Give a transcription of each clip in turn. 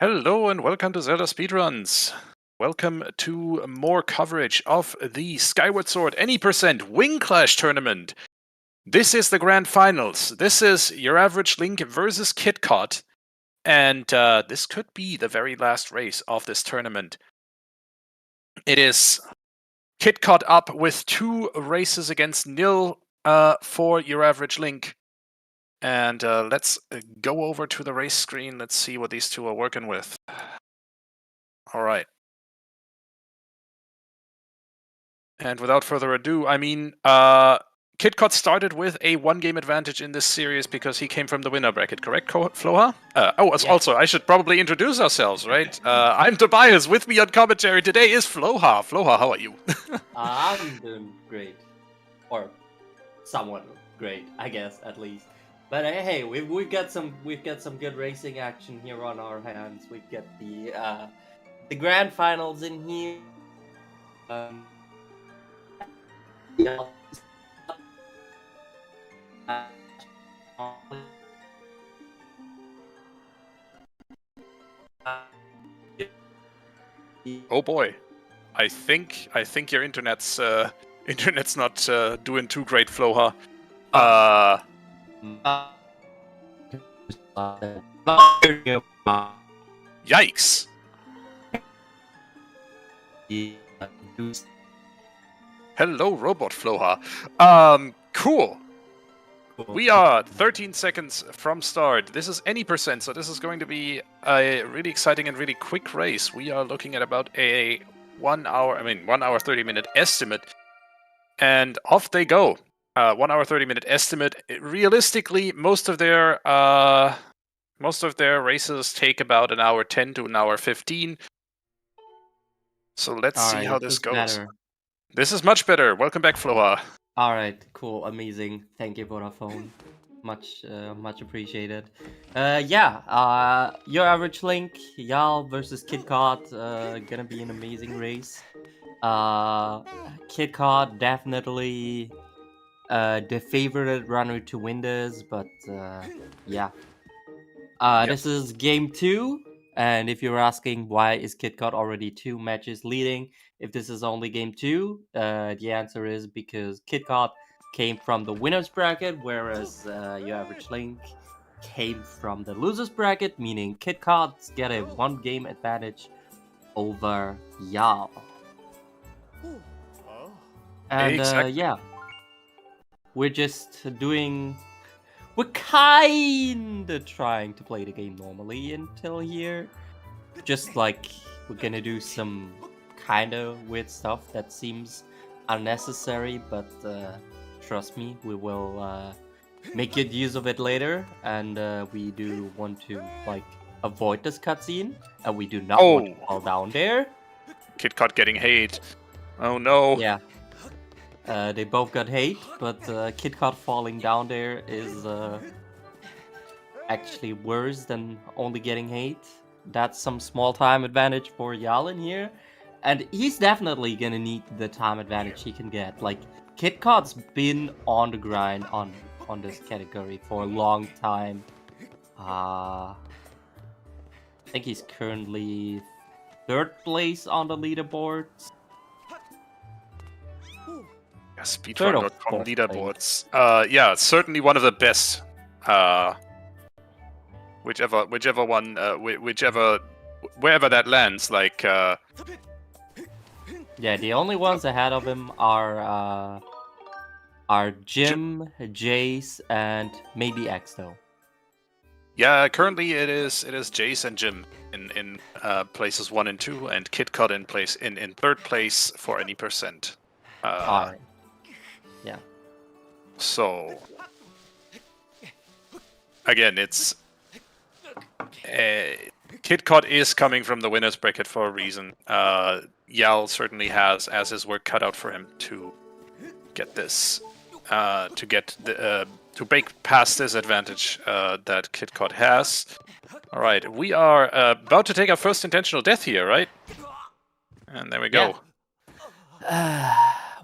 Hello and welcome to ZeldaSpeedRuns. Welcome to more coverage of the Skyward Sword any percent WingClash tournament. This is the grand finals. This is your average Link versus Kitcot. And this could be the very last race of this tournament. It is Kitcot up with 2 races against nil for your average Link. And let's go over to the race screen. Let's see what these two are working with. All right. And without further ado, Kitcot started with a 1-game advantage in this series because he came from the winner bracket, correct, Floha? Also, I should probably introduce ourselves, right? I'm Tobias. With me on commentary today is Floha. Floha, how are you? I'm doing great. Or somewhat great, I guess, at least. But hey, we've got some good racing action here on our hands. We've got the grand finals in here. Yeah. Oh boy, I think your internet's not doing too great, Floha. Yikes! Hello, Robot Floha. Cool. We are 13 seconds from start. This is any percent, so this is going to be a really exciting and really quick race. We are looking at about a 1 hour 30-minute estimate. And off they go. 1 hour 30-minute estimate. Realistically, most of their races take about an hour 10 to an hour 15. So let's see how this goes. Better. This is much better. Welcome back, Floha. Alright, cool, amazing. Thank you, Vodafone. Much appreciated. Your average Link, YAL versus Kitcot, gonna be an amazing race. Kitcot definitely the favorite runner to win this, but this is game 2, and if you're asking why is Kitcot already 2 matches leading, if this is only game 2, the answer is because Kitcot came from the winner's bracket, whereas your average Link came from the loser's bracket, meaning Kitcot's get a 1-game advantage over YAL. And Exactly. we're kinda trying to play the game normally until here. Just like we're gonna do some kinda weird stuff that seems unnecessary, but trust me, we will make good use of it later. And we do want to avoid this cutscene, and we do not want to fall down there. Kitcot getting hate. Oh no. Yeah. They both got hate, but Kitcot falling down there is actually worse than only getting hate. That's some small time advantage for YAL in here. And he's definitely gonna need the time advantage he can get. Like, Kitcot's been on the grind on this category for a long time. I think he's currently 3rd place on the leaderboards. Speedrun.com leaderboards. Certainly one of the best. Whichever one, wherever that lands, Yeah, the only ones ahead of him are Jim, Jace, and maybe Exto. Yeah, currently it is Jace and Jim in places 1 and 2, and Kitcot in 3rd place for any percent. Alright. Yeah. So again, it's Kitcot is coming from the winner's bracket for a reason. YAL certainly has as his work cut out for him to get this, to break past this advantage that Kitcot has. All right, we are about to take our first intentional death here, right? And there we go.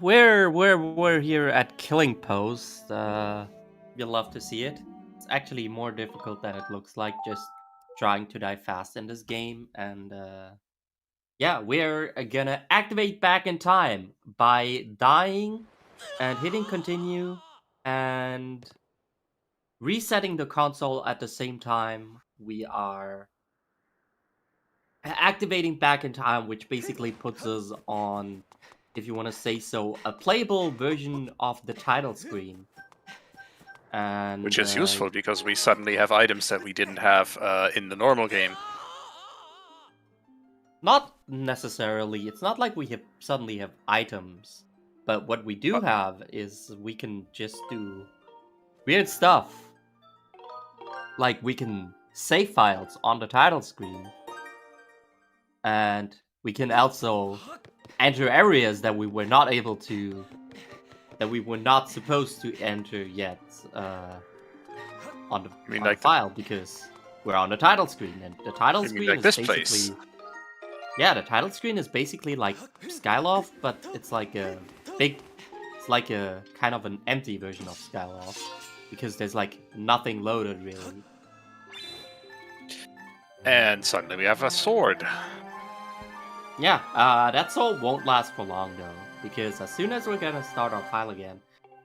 We're here at Killing Post. You'll love to see it. It's actually more difficult than it looks like. Just trying to die fast in this game, and yeah, we're gonna activate back in time by dying and hitting continue and resetting the console at the same time. We are activating back in time, which basically puts us on, if you want to say so, a playable version of the title screen. And Which is useful because we suddenly have items that we didn't have in the normal game. not necessarily. It's not like we suddenly have items. But what we do have is we can just do weird stuff. Like we can save files on the title screen. And we can also enter areas that we were not able to, that we were not supposed to enter yet on the file because we're on the title screen, and the title screen is basically yeah, the title screen is basically like Skyloft, but it's like a kind of an empty version of Skyloft because there's like nothing loaded really. And suddenly we have a sword. Yeah, that sword won't last for long though, because as soon as we're gonna start our file again,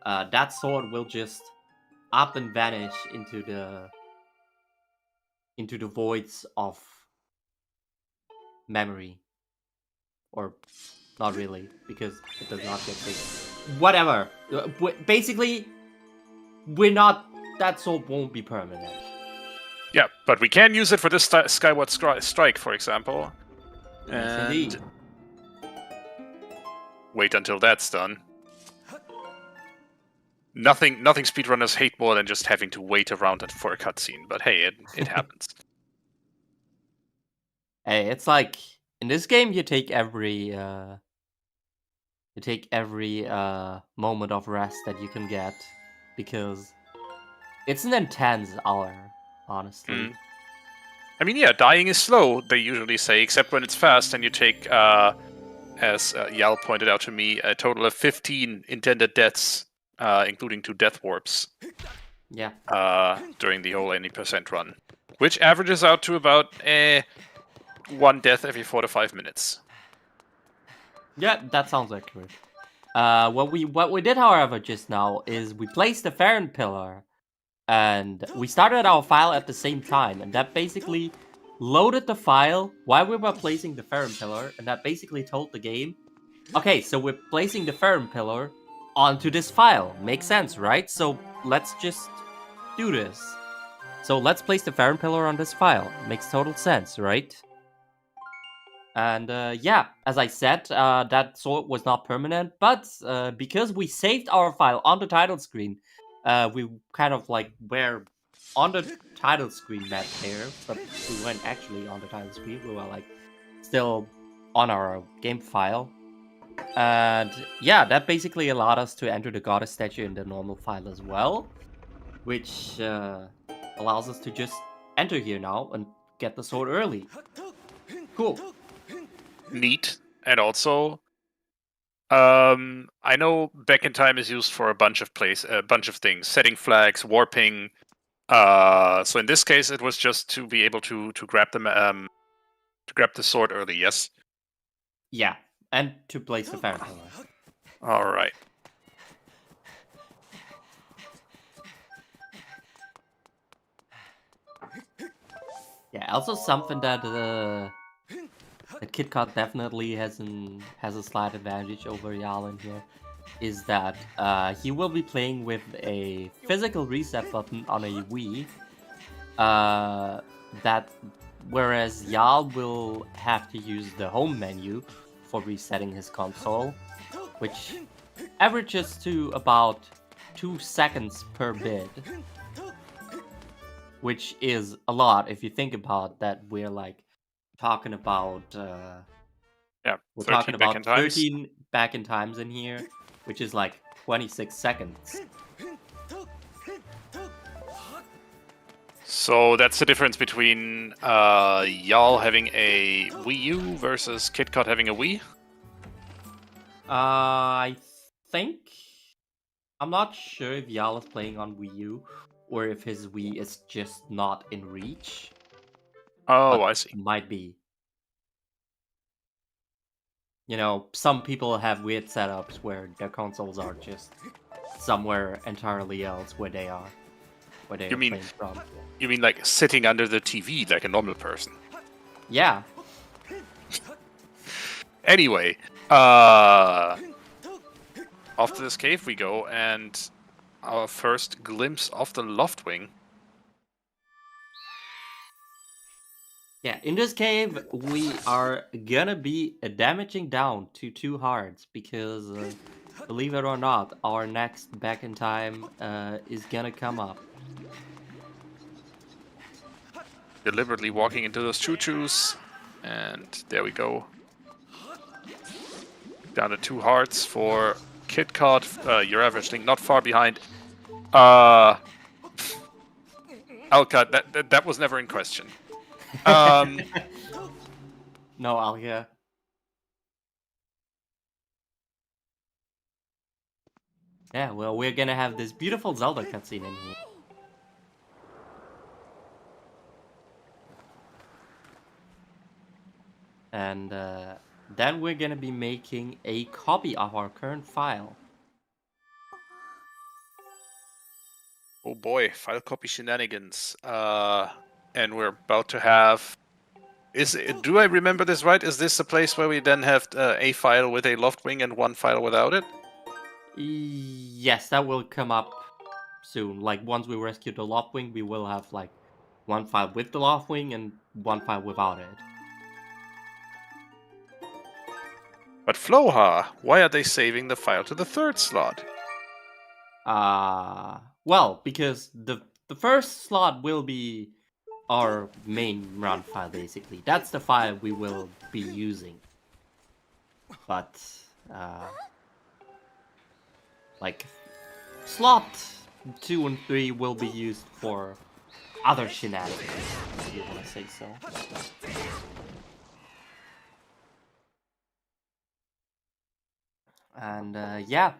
that sword will just up and vanish into the voids of memory. Or not really, because it does not get big. Whatever. Basically, that sword won't be permanent. Yeah, but we can use it for this Skyward Strike, for example. Yes, indeed. Wait until that's done. Nothing speedrunners hate more than just having to wait around for a cutscene, but hey, it happens. Hey, it's like in this game you take every moment of rest that you can get, because it's an intense hour, honestly. I mean, yeah, dying is slow, they usually say, except when it's fast, and you take, as YAL pointed out to me, a total of 15 intended deaths, including 2 death warps. Yeah. During the whole 80% run, which averages out to about 1 death every 4 to 5 minutes. Yeah, that sounds accurate. What we did, however, just now is we placed the Farron pillar, and we started our file at the same time, and that basically loaded the file while we were placing the Farron pillar, and that basically told the game, okay, so we're placing the Farron pillar onto this file. Makes sense, right? So let's just do this. So let's place the Farron pillar on this file. Makes total sense, right? And yeah, as I said, that sword was not permanent, but because we saved our file on the title screen, we kind of like were on the title screen map there, but we weren't actually on the title screen. We were like still on our game file. And yeah, that basically allowed us to enter the goddess statue in the normal file as well, which allows us to just enter here now and get the sword early. Cool. Neat. And also, I know back in time is used for a bunch of things, setting flags, warping. So in this case, it was just to be able to grab them, to grab the sword early. Yes. Yeah, and to place the Farron pillar. All right. Yeah, also something that Kitcot definitely has a slight advantage over YAL in here is that he will be playing with a physical reset button on a Wii. Whereas YAL will have to use the home menu for resetting his console, which averages to about 2 seconds per bid. Which is a lot if you think about that. We're like talking about we're talking about 13 back in times in here, which is like 26 seconds. So that's the difference between YAL having a Wii U versus Kitcot having a Wii? I think, I'm not sure if YAL is playing on Wii U or if his Wii is just not in reach. Oh, but I see. might be. You know, some people have weird setups where their consoles are just somewhere entirely else where they are You mean playing from. you mean like sitting under the TV like a normal person? Yeah. Anyway, off to this cave we go, and our first glimpse of the loft wing. Yeah, in this cave, we are gonna be damaging down to 2 hearts because, believe it or not, our next back in time is gonna come up. Deliberately walking into those choo-choos, and there we go. Down to 2 hearts for Kitcot. Your average link not far behind. Alka, that was never in question. No, Alga. Yeah, well, we're gonna have this beautiful Zelda cutscene in here. And then we're gonna be making a copy of our current file. Oh boy, file copy shenanigans. And we're about to have... Do I remember this right? Is this the place where we then have a file with a loft wing and one file without it? Yes, that will come up soon. Like, once we rescue the Loftwing, we will have, like, one file with the Loftwing and one file without it. But Floha, why are they saving the file to the 3rd slot? Well, because the first slot will be our main run file, basically. That's the file we will be using. But, like, slot 2 and 3 will be used for other shenanigans, if you want to say so. And yeah,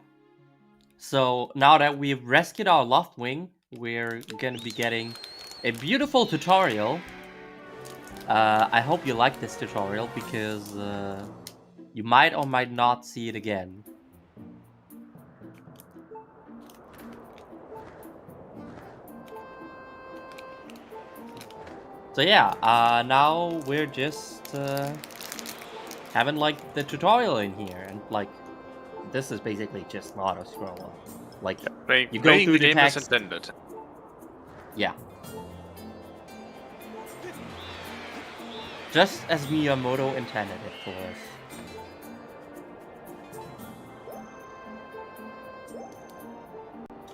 so now that we've rescued our Loftwing, we're gonna be getting a beautiful tutorial. I hope you like this tutorial because you might or might not see it again. So yeah, now we're just having like the tutorial in here, and like this is basically just an auto scroller. Like you go through the game text. as intended. Yeah. Just as Miyamoto intended it for us.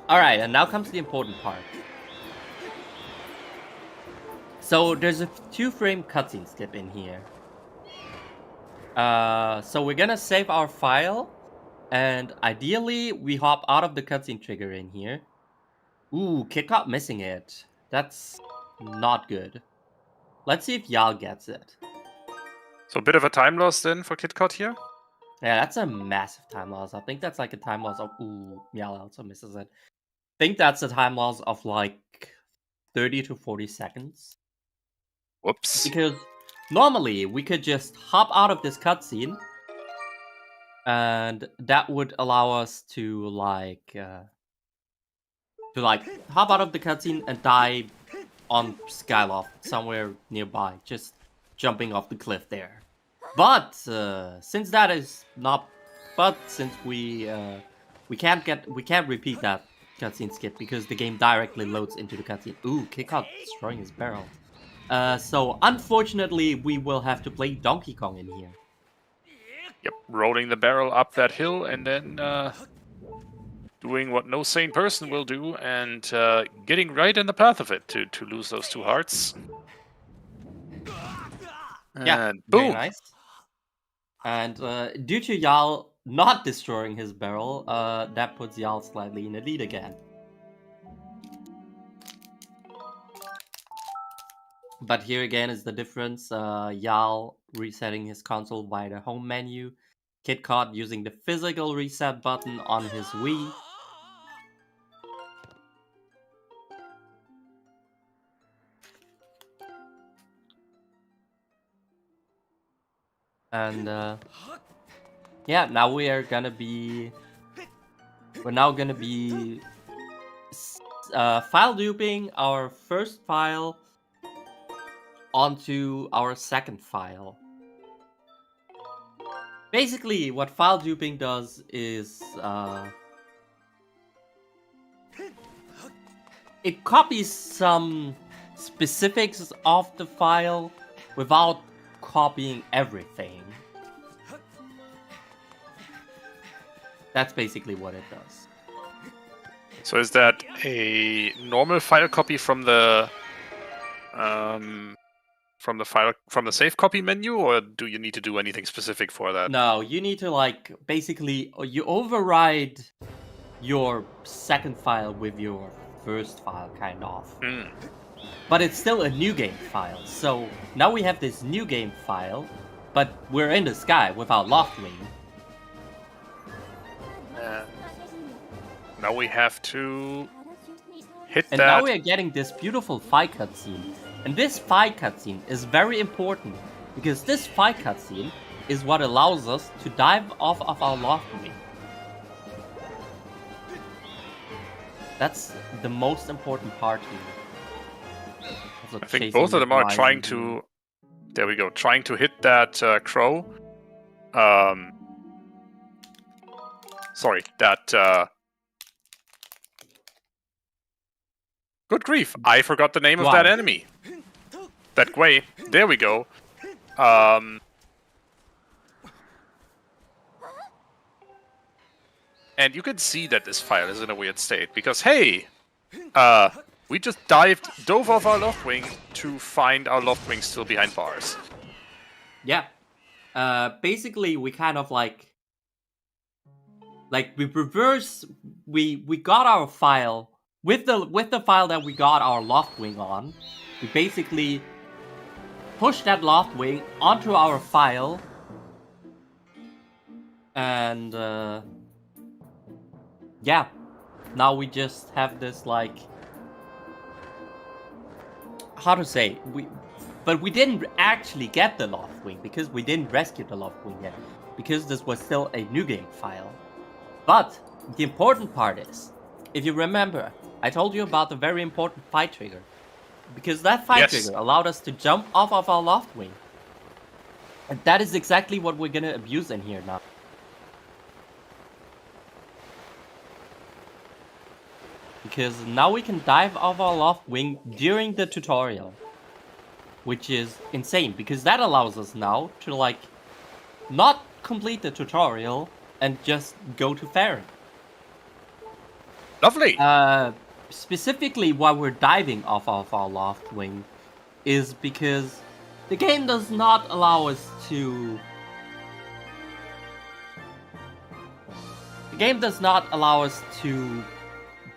Alright, and now comes the important part. So there's a 2-frame cutscene skip in here. So we're gonna save our file, and ideally we hop out of the cutscene trigger in here. Ooh, Kitcot missing it. That's not good. Let's see if YAL gets it. So a bit of a time loss then for Kitcot here? Yeah, that's a massive time loss. I think that's like a time loss of... Ooh, YAL also misses it. I think that's a time loss of like 30 to 40 seconds. Whoops. Because normally we could just hop out of this cutscene, and that would allow us to like hop out of the cutscene and die on Skyloft somewhere nearby, just jumping off the cliff there. But since that is not, since we can't repeat that cutscene skip because the game directly loads into the cutscene. Ooh, Kitcot destroying his barrel. So unfortunately, we will have to play Donkey Kong in here. Yep, rolling the barrel up that hill and then doing what no sane person will do and getting right in the path of it to lose those 2 hearts. Yeah, And very boom! nice. And due to YAL not destroying his barrel, that puts YAL slightly in the lead again. But here again is the difference. YAL resetting his console via the home menu. Kitcot using the physical reset button on his Wii. And yeah, now we're now gonna be file duping our first file onto our second file. Basically, what file duping does is it copies some specifics of the file without copying everything. That's basically what it does. So is that a normal file copy from the save copy menu, or do you need to do anything specific for that? No, you need to like basically you override your second file with your first file, kind of. But it's still a new game file. So now we have this new game file, but we're in the sky without Loftwing. Now we have to hit and that. And now we are getting this beautiful fight cutscene. And this fight cutscene is very important, because this fight cutscene is what allows us to dive off of our Loftwing. That's the most important part here. I think both of them are trying to... There we go. Trying to hit that crow. Sorry, that... Good grief, I forgot the name of that enemy. That Gwei. There we go. And you can see that this file is in a weird state, because hey! We just dove off our Loftwing to find our Loftwing still behind bars. Yeah. Basically, we kind of like we reverse... We got our file... With the file that we got our Loftwing on, we basically push that Loftwing onto our file, and yeah, now we just have this like, how to say, but we didn't actually get the Loftwing because we didn't rescue the Loftwing yet, because this was still a new game file. But the important part is, if you remember, I told you about the very important fight trigger. Because that fight trigger allowed us to jump off of our Loftwing. And that is exactly what we're gonna abuse in here now. Because now we can dive off our Loftwing during the tutorial. Which is insane, because that allows us now to like, not complete the tutorial and just go to Farron. Lovely! Specifically why we're diving off of our Loftwing is because the game does not allow us to... The game does not allow us to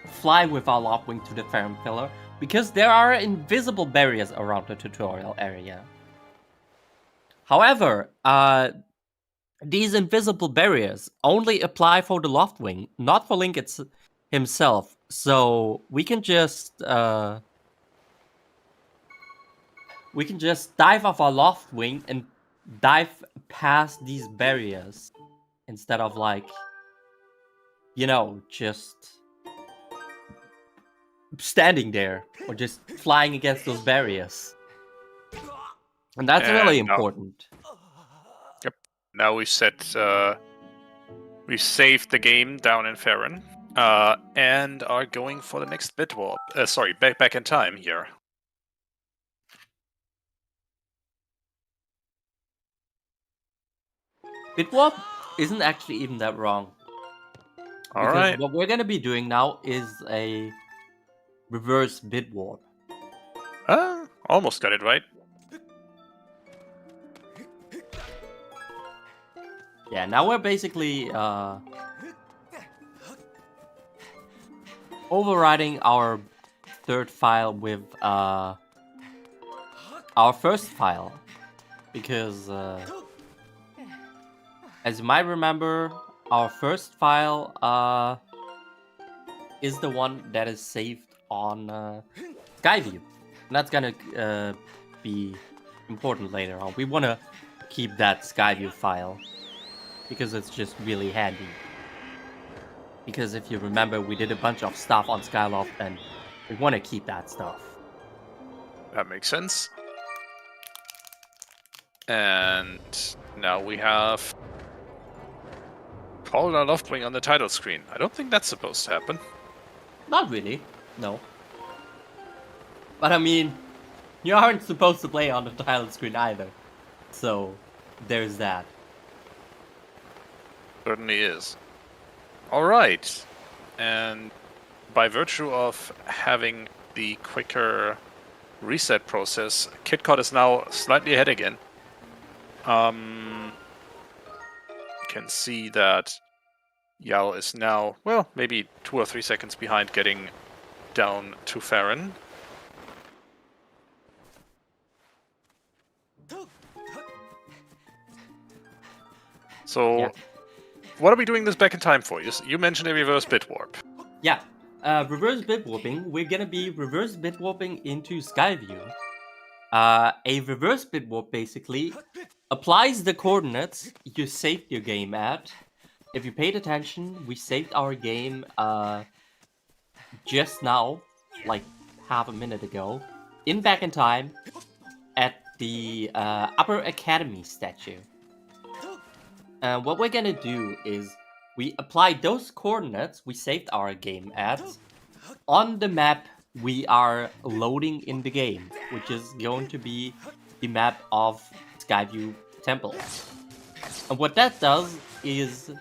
fly with our Loftwing to the Farron Pillar, because there are invisible barriers around the tutorial area. However, these invisible barriers only apply for the Loftwing, not for Link himself. So we can just dive off our Loftwing and dive past these barriers instead of like, you know, just standing there or just flying against those barriers. And that's really important. Yep. Now we saved the game down in Farron. And are going for the next bit warp. Sorry, back in time here. Bit warp isn't actually even that wrong. Because what we're gonna be doing now is a reverse bit warp. Almost got it right. Yeah, now we're basically overriding our third file with our first file, because as you might remember, our first file is the one that is saved on Skyview, and that's gonna be important later on. We want to keep that Skyview file because it's just really handy. Because if you remember, we did a bunch of stuff on Skyloft and we want to keep that stuff. That makes sense. And now we have Call Our Loftwing on the title screen. I don't think that's supposed to happen. Not really, no. But I mean, you aren't supposed to play on the title screen either. So, there's that. Certainly is. Alright. And by virtue of having the quicker reset process, Kitcot is now slightly ahead again. You can see that YAL is now, well, maybe 2 or 3 seconds behind getting down to Farron. So, Yeah. What are we doing this back in time for? You mentioned a reverse bit warp. Yeah, reverse bit warping. We're gonna be reverse bit warping into Skyview. A reverse bit warp basically applies the coordinates you saved your game at. If you paid attention, we saved our game just now, like half a minute ago, in back in time at the Upper Academy statue. What we're gonna do is we apply those coordinates we saved our game at on the map we are loading in the game, which is going to be the map of Skyview Temple. And what that does is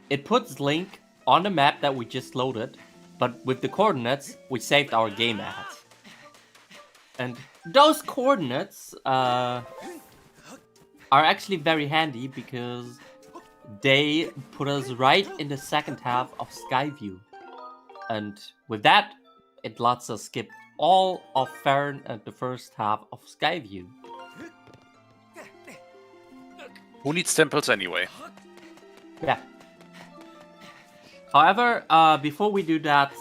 it puts Link on the map that we just loaded, but with the coordinates we saved our game at. And those coordinates are actually very handy because they put us right in the second half of Skyview. And with that, it lets us skip all of Farron and the first half of Skyview. Who needs temples anyway? Yeah. However, before we do that,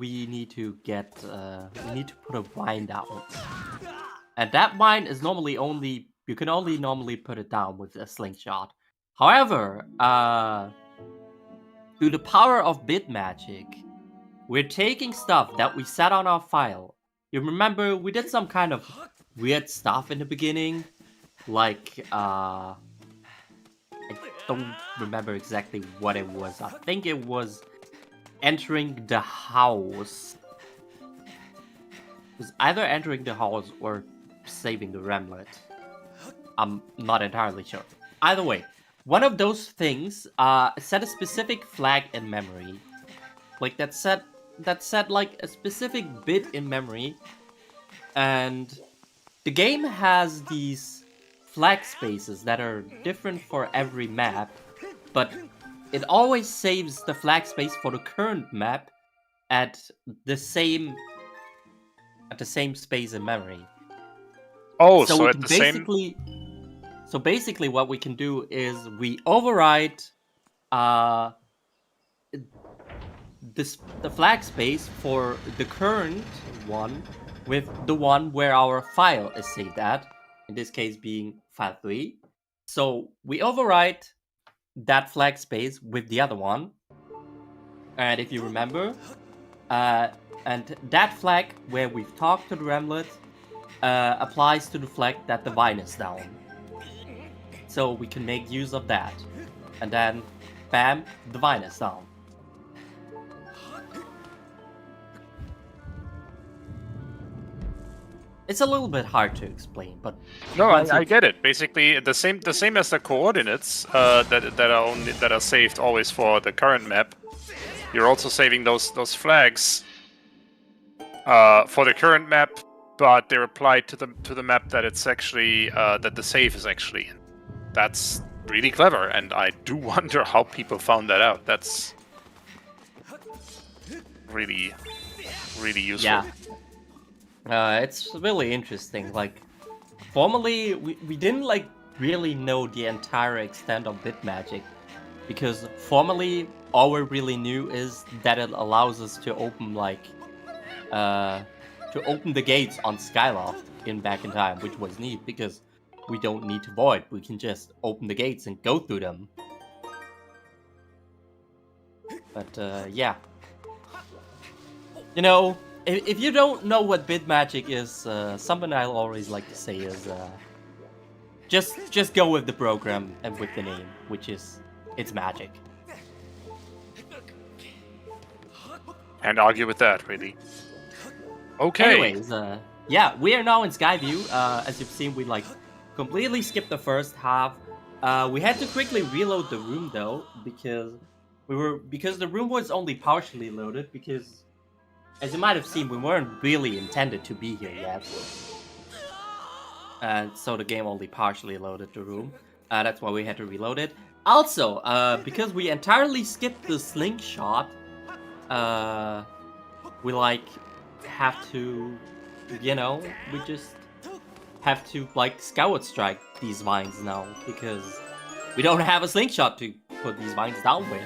we need to put a wind out. And that wind is normally you can only normally put it down with a slingshot. However, through the power of bit magic, we're taking stuff that we set on our file. You remember we did some kind of weird stuff in the beginning, like I don't remember exactly what it was. I think it was entering the house. It was either entering the house or saving the remnant. I'm not entirely sure. Either way, one of those things set a specific flag in memory. Like that set like a specific bit in memory. And the game has these flag spaces that are different for every map, but it always saves the flag space for the current map at the same space in memory. Oh, so at the same... So basically what we can do is we override the flag space for the current one with the one where our file is saved at, in this case being file 3. So we override that flag space with the other one. And if you remember, and that flag where we've talked to the Remlet applies to the flag that the vine is down. So we can make use of that. And then, bam, the vine is down. It's a little bit hard to explain, but no, I get it. Basically, the same as the coordinates that are saved always for the current map. You're also saving those flags for the current map, but they're applied to the map that it's actually that the save is actually in. That's really clever, and I do wonder how people found that out. That's really, really useful. Yeah. It's really interesting. Like, formerly, we didn't like really know the entire extent of bit magic, because formerly all we really knew is that it allows us to open the gates on Skyloft in back in time, which was neat because we don't need to void. We can just open the gates and go through them. But yeah. You know, if you don't know what bid magic is, something I'll always like to say is just go with the program and with the name, which is it's magic. And argue with that, really. Okay. Anyways, yeah, we are now in Skyview. As you've seen, we like completely skipped the first half. We had to quickly reload the room though, because the room was only partially loaded, because as you might have seen, we weren't really intended to be here yet. So the game only partially loaded the room. That's why we had to reload it. Also, because we entirely skipped the slingshot, we like have to, you know, we just have to like Skyward strike these vines now, because we don't have a slingshot to put these vines down with.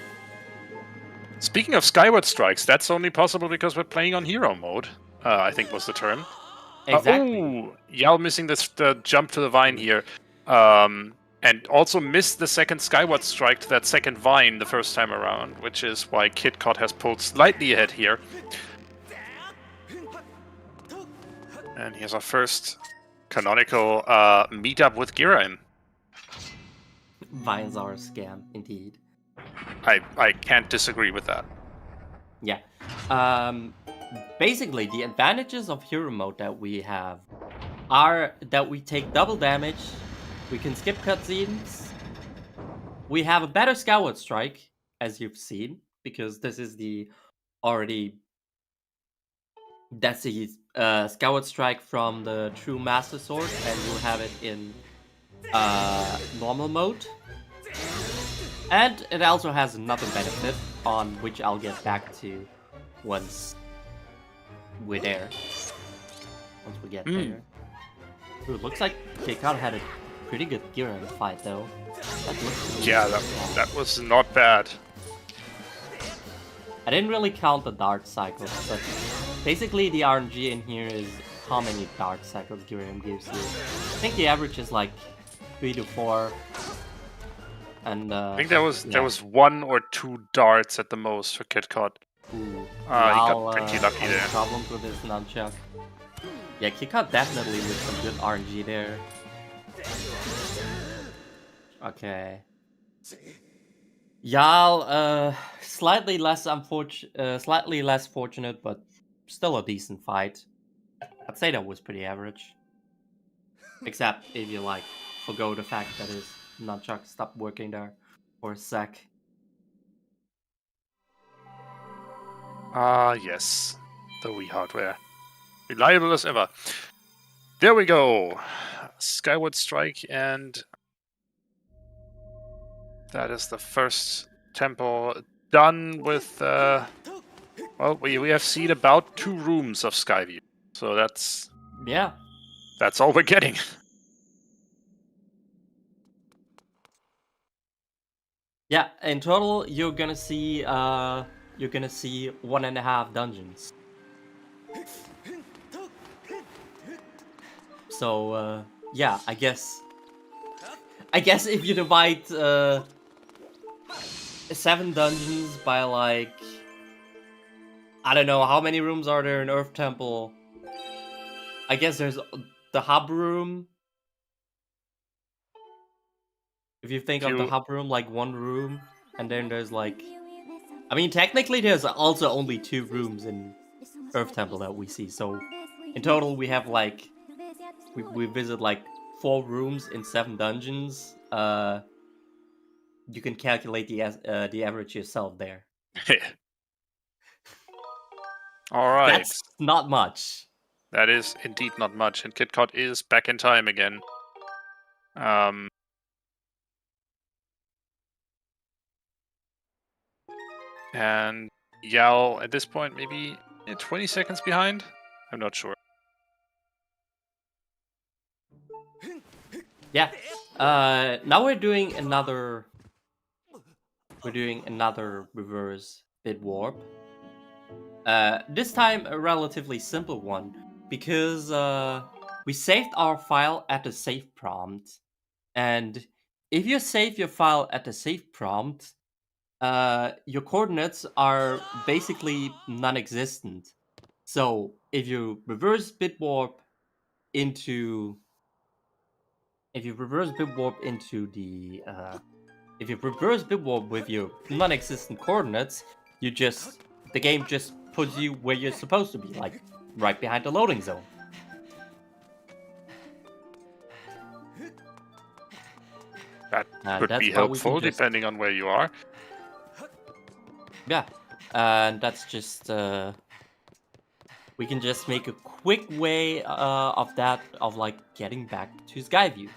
Speaking of Skyward strikes, that's only possible because we're playing on hero mode, I think was the term. Exactly. YAL missing the jump to the vine here. And also missed the second Skyward strike to that second vine the first time around, which is why Kitcot has pulled slightly ahead here. And here's our first canonical meetup with Giraim. Vines are a scam, indeed. I can't disagree with that. Yeah. Basically, the advantages of hero mode that we have are that we take double damage, we can skip cutscenes, we have a better Skyward strike, as you've seen, because this is that's the Skyward strike from the True Master Sword, and you'll have it in normal mode. And it also has another benefit, on which I'll get back to once we're there. Once we get there. Ooh, looks like Kitcot had a pretty good gear in the fight, though. Yeah, that was not bad. I didn't really count the dart cycles, but basically the RNG in here is how many dart cycles Giraim gives you. I think the average is like 3 to 4. And I think there was 1 or 2 darts at the most for Kitcot. Ooh, he got pretty lucky there. Problems with his nunchuck. Yeah, Kitcot definitely with some good RNG there. Okay. YAL, slightly less fortunate, but still a decent fight. I'd say that was pretty average. Except if you like forgo the fact that his nunchuck stopped working there for a sec. Yes. The Wii hardware. Reliable as ever. There we go. Skyward strike, and that is the first temple done with, well, we have seen about 2 rooms of Skyview. So that's all we're getting. Yeah, in total you're gonna see 1.5 dungeons. So yeah, I guess if you divide 7 dungeons by like, I don't know how many rooms are there in Earth Temple. I guess there's the hub room. If you think of the hub room like 1 room, and then there's like, I mean technically there's also only 2 rooms in Earth Temple that we see. So in total we have like we visit like 4 rooms in 7 dungeons. You can calculate the average yourself there. All right. That's not much. That is indeed not much, and Kitcot is back in time again. And YAL at this point maybe 20 seconds behind? I'm not sure. Yeah. Now we're doing another reverse bid warp. This time a relatively simple one, because we saved our file at the save prompt, and if you save your file at the save prompt, your coordinates are basically non-existent. So if you reverse bit warp into the if you reverse bit warp with your non-existent coordinates, the game just puts you where you're supposed to be, like right behind the loading zone. That could be helpful depending on where you are. Yeah, and that's just we can just make a quick way of like getting back to Skyview.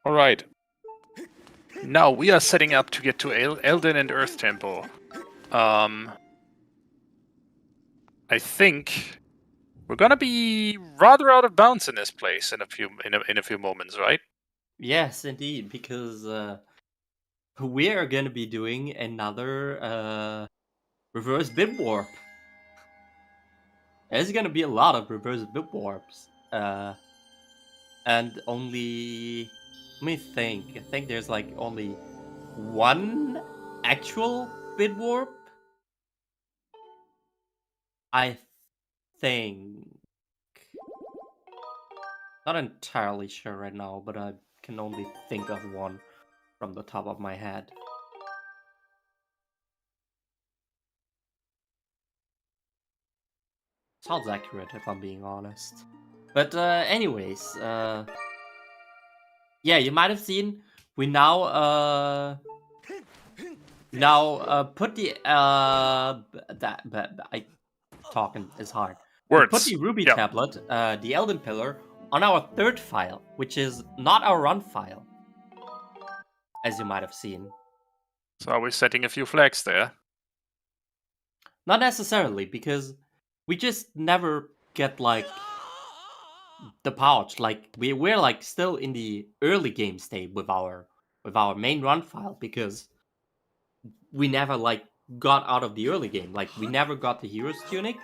All right. Now we are setting up to get to Elden and Earth Temple. I think we're gonna be rather out of bounds in this place in a few moments, right? Yes, indeed, because we are gonna be doing another reverse bit warp. There's gonna be a lot of reverse bit warps, and only let me think. I think there's like only one actual bit warp. I think. Not entirely sure right now, but I can only think of one from the top of my head. Sounds accurate if I'm being honest. But anyways, yeah, you might have seen we now put the talking is hard. Words. We put the Ruby tablet, the Elden Pillar, on our third file, which is not our run file, as you might have seen. So are we setting a few flags there? Not necessarily, because we just never get like the pouch. Like we're like still in the early game state with our main run file, because we never like got out of the early game. Like we never got the Hero's Tunic,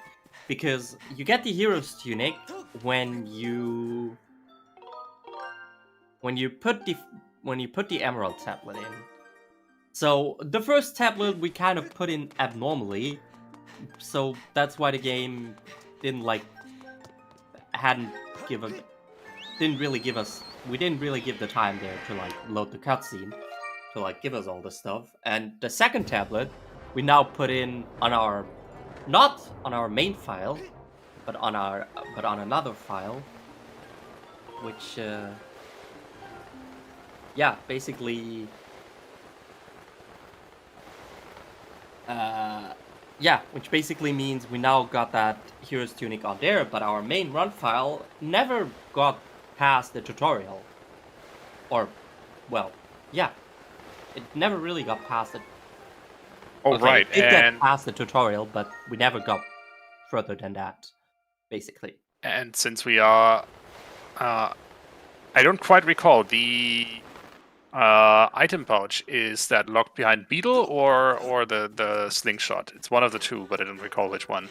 because you get the Hero's Tunic when you put the Emerald tablet in. So the first tablet we kind of put in abnormally, so that's why the game didn't really give the time there to like load the cutscene to like give us all this stuff. And the second tablet we now put in on not on our main file, but on another file, which basically which basically means we now got that Hero's Tunic on there, but our main run file never got past the tutorial. Or, well, yeah, it never really got past it. Oh, okay, right, it got past the tutorial, but we never got further than that, basically. And since we are, I don't quite recall, the item pouch, is that locked behind Beetle or the slingshot? It's one of the two, but I don't recall which one.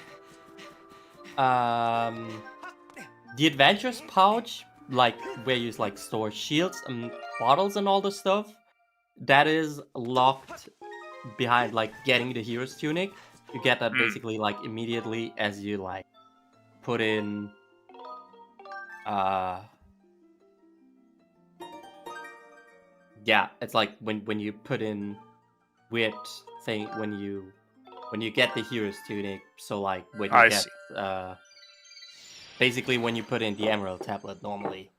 The adventures pouch, like where you like store shields and bottles and all this stuff, that is locked behind like getting the Hero's Tunic. You get that basically like immediately as you like put in yeah, it's like when you put in weird thing when you get the Hero's Tunic. So like when you get basically when you put in the Emerald tablet normally.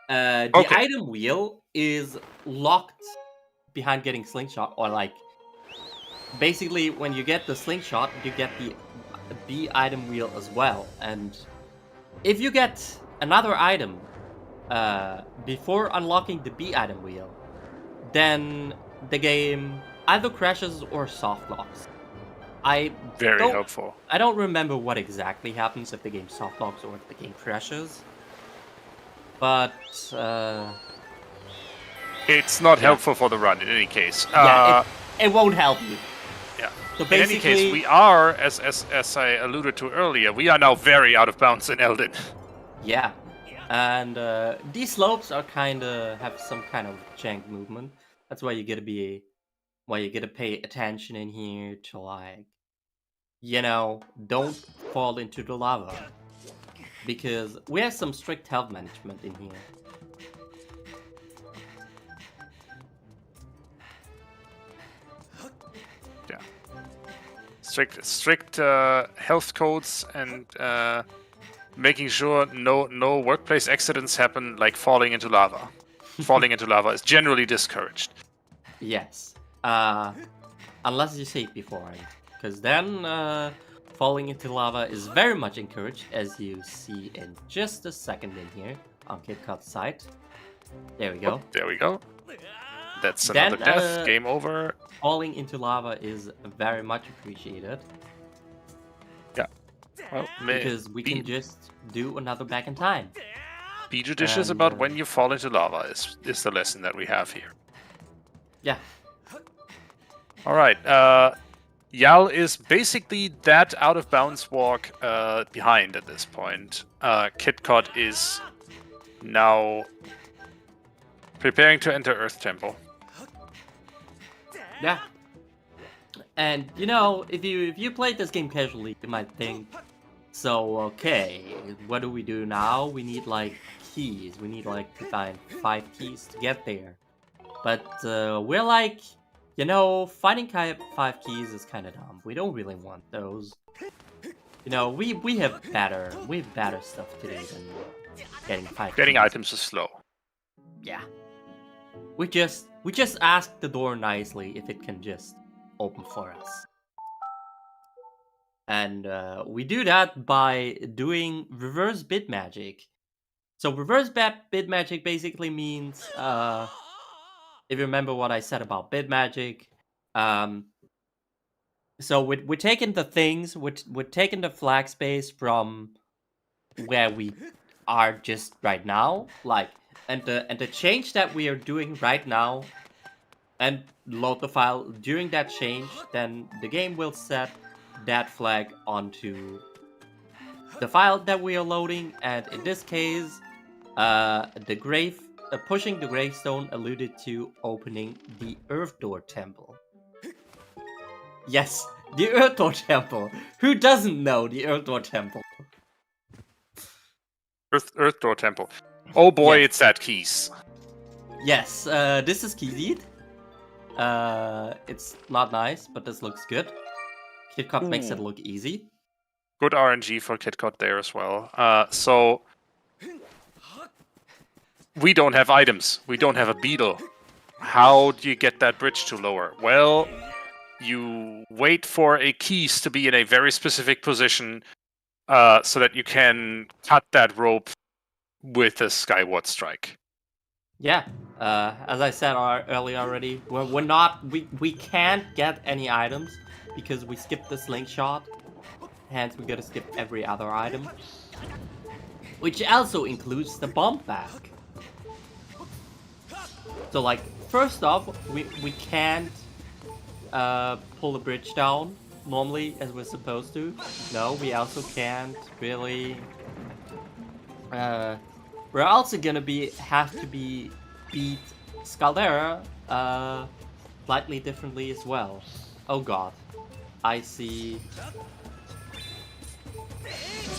The item wheel is locked behind getting Slingshot, or like basically when you get the Slingshot, you get the B item wheel as well. And if you get another item before unlocking the B item wheel, then the game either crashes or soft locks. Very helpful. I don't remember what exactly happens if the game soft locks or if the game crashes, but it's not helpful for the run in any case. Yeah, it won't help you. Yeah. So In basically, any case, we are, as I alluded to earlier, we are now very out of bounds in Elden. yeah, and these slopes are have some kind of jank movement. That's why you gotta pay attention in here to like, don't fall into the lava because we have some strict health management in here. Yeah. Strict health codes and making sure no workplace accidents happen, like falling into lava. Falling into lava is generally discouraged. Yes, unless you save beforehand, because then falling into lava is very much encouraged, as you see in just a second in here on Kitcot's side. There we go. Oh, there we go. That's Then, another death. Game over. Falling into lava is very much appreciated. Yeah. Well, because we can just do another back in time. Be judicious about when you fall into lava is the lesson that we have here. Yeah. All right. YAL is basically that out of bounds walk behind at this point. Kitcot is now preparing to enter Earth Temple. Yeah. And if you played this game casually, you might think, so okay, what do we do now? We need like keys. We need like to find 5 keys to get there. But we're like, finding 5 keys is kind of dumb. We don't really want those. We have better stuff to do than getting 5 Getting keys. items is slow. Yeah. We just ask the door nicely if it can just open for us. And we do that by doing reverse bit magic. So reverse bit magic basically means, if you remember what I said about bit magic, so we're taking the things, we're taking the flag space from where we are just right now, like, and the change that we are doing right now, and load the file during that change, then the game will set that flag onto the file that we are loading, and in this case, pushing the gravestone alluded to opening the Earth Door Temple. Yes, the Earth Door Temple. Who doesn't know the Earth Door Temple? Earth Door Temple. Oh boy, Yes. it's that keys. Yes, this is Keyseed. It's not nice, but this looks good. Kitcot makes it look easy. Good RNG for Kitcot there as well. So we don't have items. We don't have a beetle. How do you get that bridge to lower? Well, you wait for a keys to be in a very specific position so that you can cut that rope with a Skyward strike. Yeah, as I said earlier already, we can't get any items because we skipped the slingshot. Hence, we gotta skip every other item, which also includes the bomb bag. So, like, first off, we can't pull the bridge down normally as we're supposed to. No, we also can't really. We're also gonna have to beat Scaldera slightly differently as well. Oh god, I see.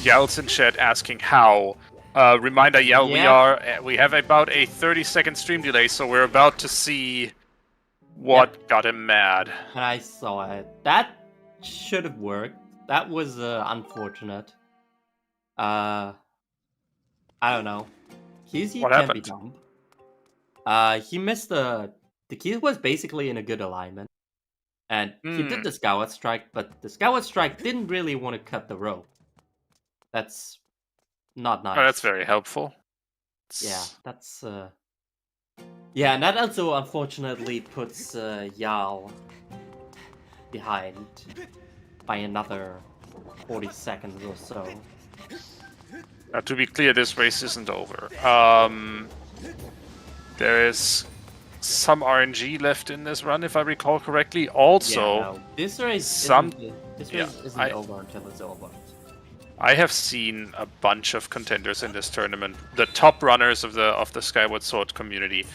YAL's in chat asking how. Reminder, YAL, Yeah. we have about a 30-second stream delay, so we're about to see what got him mad. And I saw it. That should have worked. That was unfortunate. I don't know. He What can be happened? dumb. He missed the key was basically in a good alignment. And he did the Skyward strike, but the Skyward strike didn't really want to cut the rope. That's not nice. Oh, that's very helpful. Yeah, that's yeah, and that also unfortunately puts YAL behind by another 40 seconds or so. To be clear, this race isn't over. There is some RNG left in this run, if I recall correctly. Also, Yeah, no, this race some- isn't over until it's over. I have seen a bunch of contenders in this tournament. The top runners of the Skyward Sword community.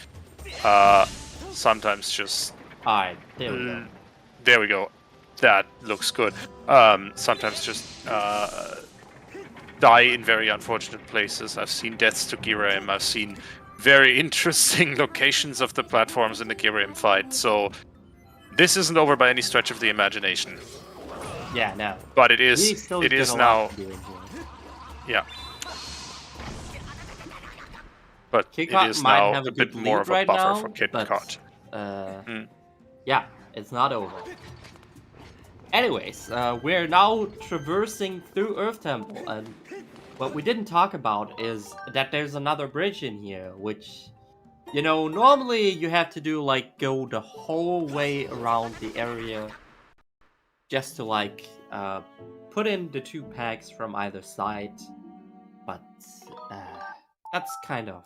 Sometimes just Alright, there we go. there we go. That looks good. Sometimes just die in very unfortunate places. I've seen deaths to Ghirayim. I've seen very interesting locations of the platforms in the Ghirayim fight. So this isn't over by any stretch of the imagination. Yeah, no. But it is. It is now. Yeah. But Kitcot it is might now have a a bit good more lead of a right buffer now, for Kitcot. Yeah, it's not over. Anyways, we're now traversing through Earth Temple, and what we didn't talk about is that there's another bridge in here, which, you know, normally you have to do, like, go the whole way around the area just to, like, put in the 2 packs from either side, but that's kind of...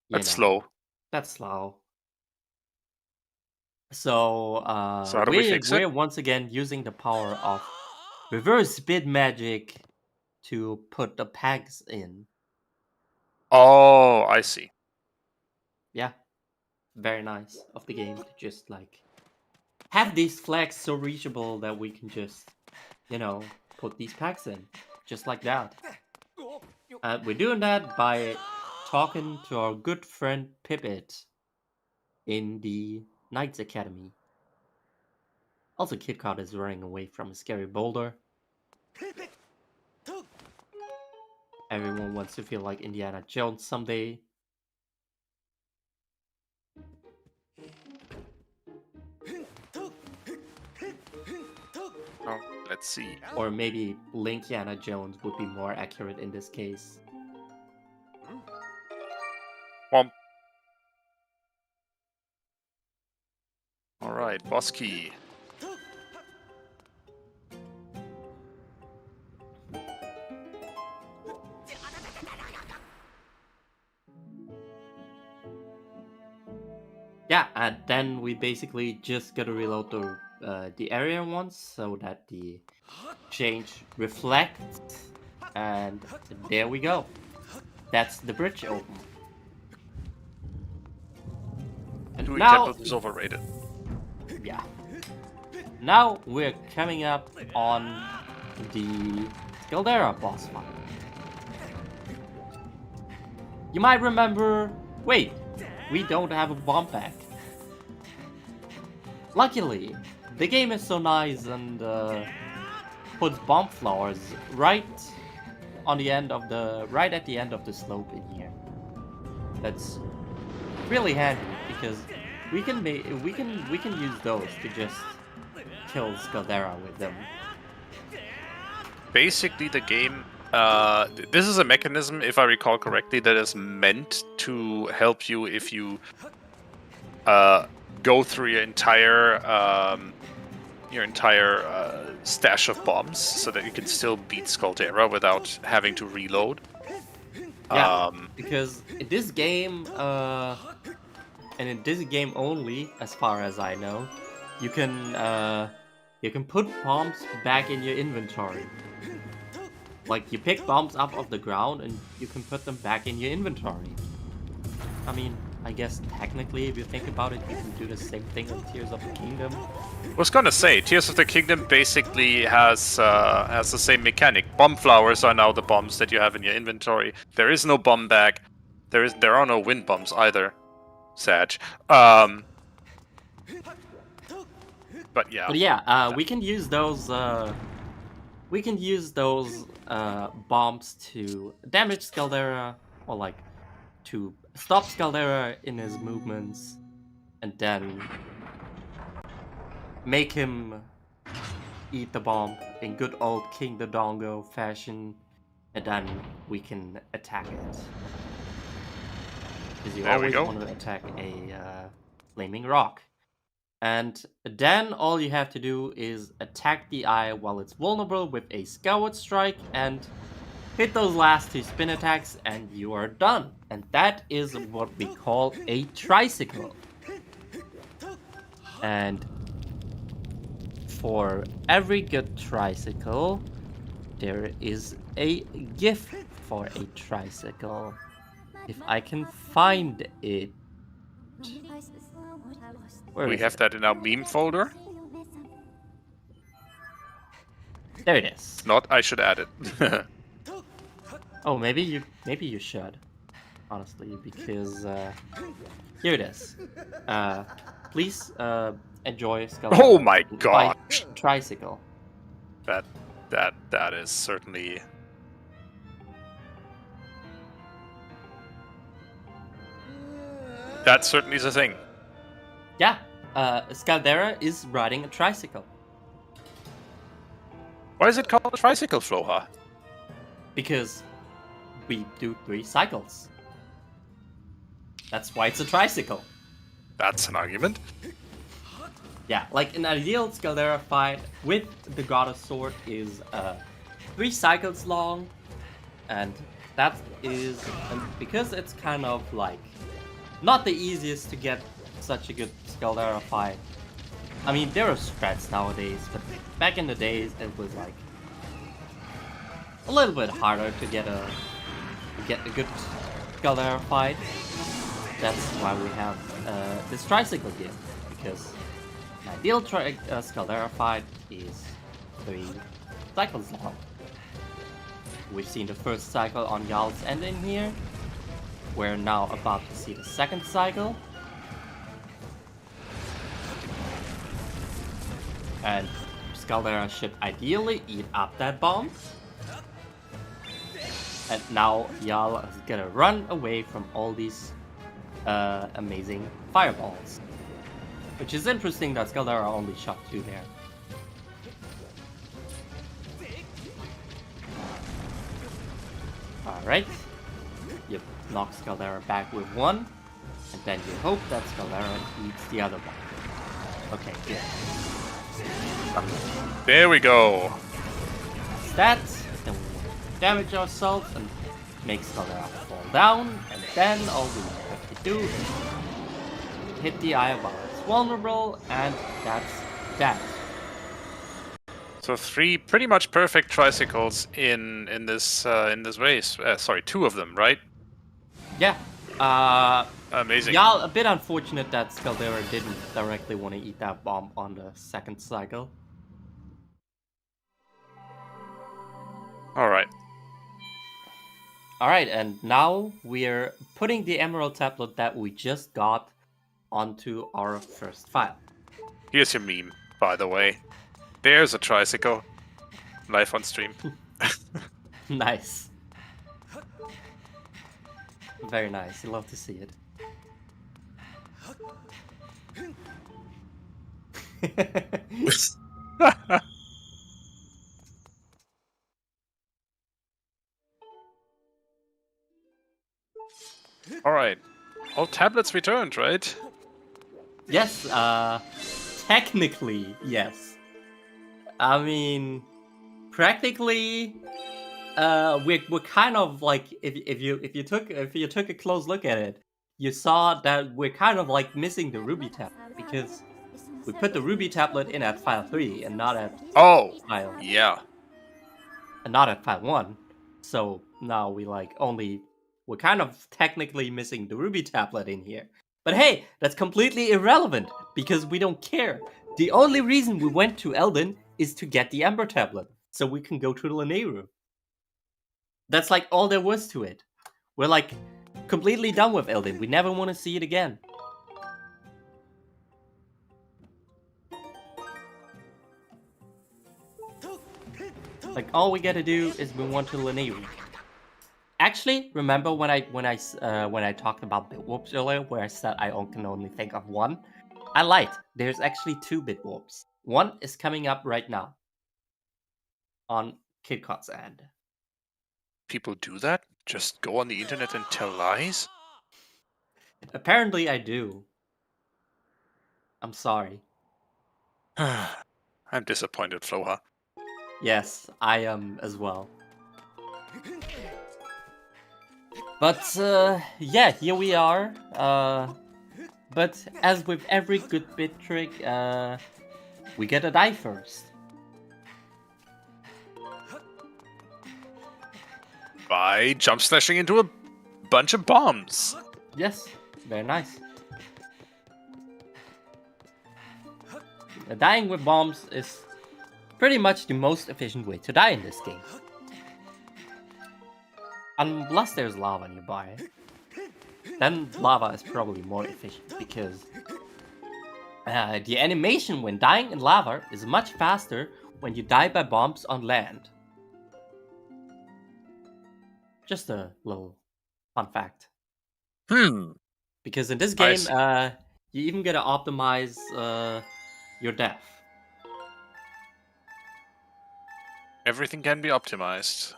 That's slow. That's slow. So, So how do we fix it? we're once again using the power of reverse bid magic to put the packs in. Oh, I see. Yeah, very nice of the game to just like have these flags so reachable that we can just, you know, put these packs in just like that. We're doing that by talking to our good friend Pippet in the Knights Academy. Also, Kitcot is running away from a scary boulder. Everyone wants to feel like Indiana Jones someday. Oh, let's see. Or maybe Linkiana Jones would be more accurate in this case. Womp. Alright, boss key. Yeah, and then we basically just gotta reload the area once so that the change reflects, and there we go. That's the bridge open. And Dewey now, Temple is overrated. yeah. Now we're coming up on the Caldera boss fight. You might remember... Wait, we don't have a bomb pack. Luckily, the game is so nice and puts bomb flowers right at the end of the slope in here. That's really handy because we can use those to just kill Scaldera with them. Basically, the game. This is a mechanism, if I recall correctly, that is meant to help you if you go through your entire stash of bombs, so that you can still beat Scaldera without having to reload. Yeah, because in this game, and in this game only, as far as I know, you can put bombs back in your inventory. Like, you pick bombs up off the ground and you can put them back in your inventory. I mean, I guess technically, if you think about it, you can do the same thing in Tears of the Kingdom. I was gonna say, Tears of the Kingdom basically has the same mechanic. Bomb flowers are now the bombs that you have in your inventory. There is no bomb bag. There are no wind bombs either. Sad. But yeah. But yeah, we can use those. We can use those bombs to damage Scaldera, or like to stop Scaldera in his movements, and then make him eat the bomb in good old King Dodongo fashion, and then we can attack it. Because you always want to attack a flaming rock. And then all you have to do is attack the eye while it's vulnerable with a Skyward Strike and hit those last 2 spin attacks and you are done. And that is what we call a tricycle. And for every good tricycle, there is a gift for a tricycle. If I can find it. Where We is have it? that in our meme folder. There it is. Not, I should add it. Oh, maybe you should, honestly, because here it is. Please enjoy Oh my Skyward by gosh! tricycle. That is certainly... That certainly is a thing. Yeah, Scaldera is riding a tricycle Why is it called a tricycle, Floha? because we do 3 cycles. That's why it's a tricycle. That's an argument. Yeah, like an ideal Scaldera fight with the Goddess Sword is 3 cycles long, and that is because it's kind of like not the easiest to get such a good Scaldera fight. I mean, there are strats nowadays, but back in the days it was like a little bit harder to get a good Scaldera fight. That's why we have this tricycle gift, because an ideal Scaldera fight is 3 cycles long. We've seen the first cycle on YAL's ending here. We're now about to see the second cycle. And Scaldera should ideally eat up that bomb. And now YAL is gonna run away from all these amazing fireballs. Which is interesting that Scaldera only shot 2 there. Alright. You knock Scaldera back with 1. And then you hope that Scaldera eats the other one. Okay, good. There we go. Stats, then we damage ourselves and make Scaldera fall down, and then all we have to do is hit the eye while it's vulnerable, and that's that. So 3 pretty much perfect tricycles in this race. Sorry, 2 of them, right? Yeah. Amazing. YAL, a bit unfortunate that Scaldera didn't directly want to eat that bomb on the second cycle. All right, and now we're putting the emerald tablet that we just got onto our first file. Here's your meme, by the way. There's a tricycle. Live on stream. Nice. Very nice. You love to see it. Alright. All tablets returned, right? Yes, technically, yes. I mean, practically, we're kind of like, if you took a close look at it, you saw that we're kind of like missing the Ruby tablet, because we put the Ruby tablet in at file 3 and not at file and not at file 1. So now we're kind of technically missing the Ruby tablet in here. But hey, that's completely irrelevant, because we don't care. The only reason we went to Eldin is to get the Ember tablet, so we can go to the Lanayru. That's like all there was to it. We're like completely done with Eldin. We never want to see it again. Like all we gotta do is move on to Lanayru. Actually, remember when I talked about bit warps earlier, where I said I can only think of 1? I lied. There's actually 2 bit warps. 1 is coming up right now on Kitcot's end. People do that? Just go on the internet and tell lies? Apparently, I do. I'm sorry. I'm disappointed, Floha. Yes, I am as well. But yeah, here we are. But as with every good bit trick, we get a die first. By jump slashing into a bunch of bombs. Yes, very nice. Dying with bombs is pretty much the most efficient way to die in this game. Unless there's lava nearby. Then lava is probably more efficient because the animation when dying in lava is much faster when you die by bombs on land. Just a little fun fact. Because in this game, you even gotta optimize your death. Everything can be optimized.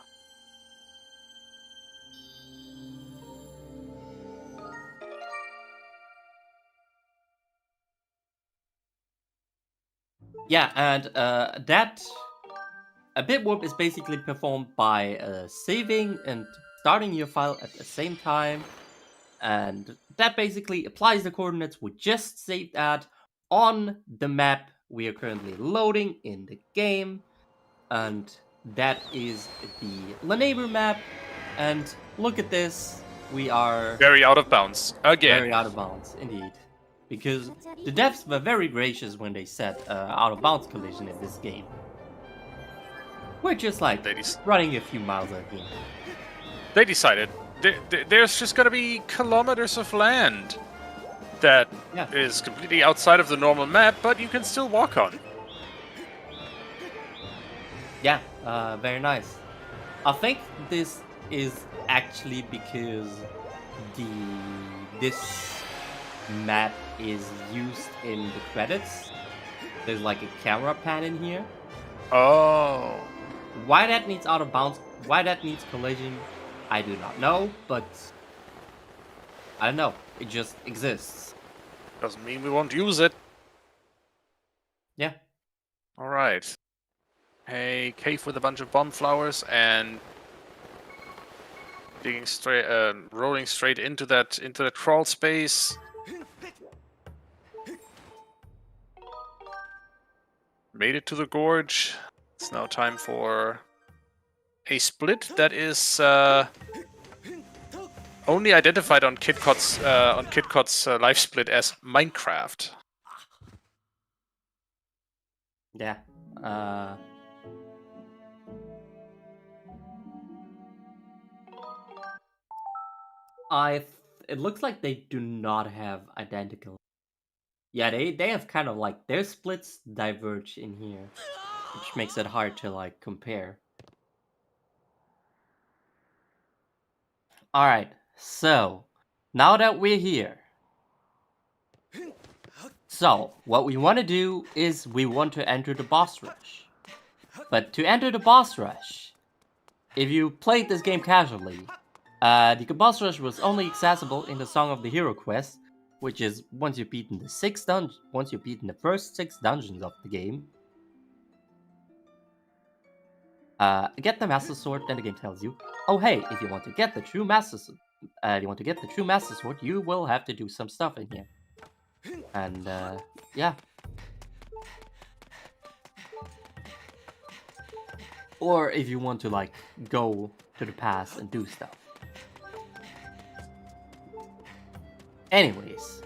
Yeah, and a bit warp is basically performed by saving and starting your file at the same time, and that basically applies the coordinates we just saved at on the map we are currently loading in the game, and that is the La Neighbor map. And look at this, we are Very out of bounds again. very out of bounds, indeed. Because the devs were very gracious when they said out of bounds collision in this game. We're just like running a few miles out here. They decided there's just gonna be kilometers of land that is completely outside of the normal map, but you can still walk on. Yeah, very nice. I think this is actually because this map is used in the credits. There's like a camera pan in here. Oh. Why that needs out of bounds, why that needs collision, I do not know, but I don't know. It just exists. Doesn't mean we won't use it. Yeah. Alright. A cave with a bunch of bomb flowers and digging straight, rolling straight into that crawl space. Made it to the gorge. It's now time for a split that is only identified on Kitcot's live split as Minecraft. Yeah. It looks like they do not have identical. Yeah, they have kind of like their splits diverge in here, which makes it hard to like compare. All right, so now that we're here, so what we want to do is we want to enter the boss rush. But to enter the boss rush, if you played this game casually, the boss rush was only accessible in the Song of the Hero quest, which is once you've beaten the first 6 dungeons of the game. Get the Master Sword, then the game tells you, oh hey, if you want to get the true Master Sword, you will have to do some stuff in here. And yeah. Or if you want to like go to the past and do stuff. Anyways,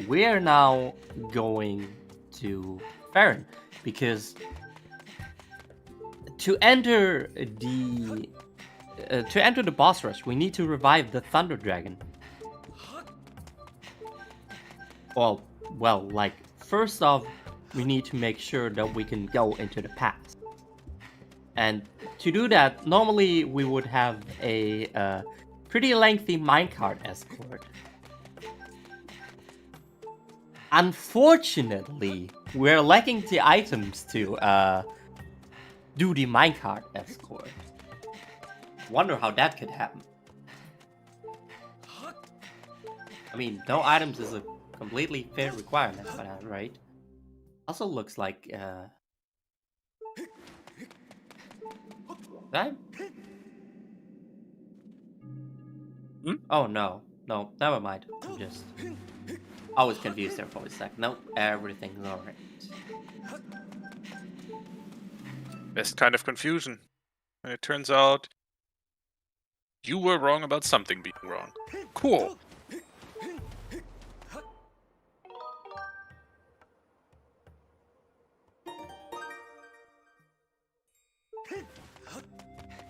we're now going to Farron because to enter the boss rush, we need to revive the Thunder Dragon. Well, like first off, we need to make sure that we can go into the past. And to do that, normally we would have a pretty lengthy minecart escort. Unfortunately, we're lacking the items to do the minecart escort. Wonder how that could happen. I mean, no items is a completely fair requirement for that, right? Also looks like that? Oh no. no, never mind. I was confused there for a second. No, everything's alright. Best kind of confusion. And it turns out you were wrong about something being wrong. Cool.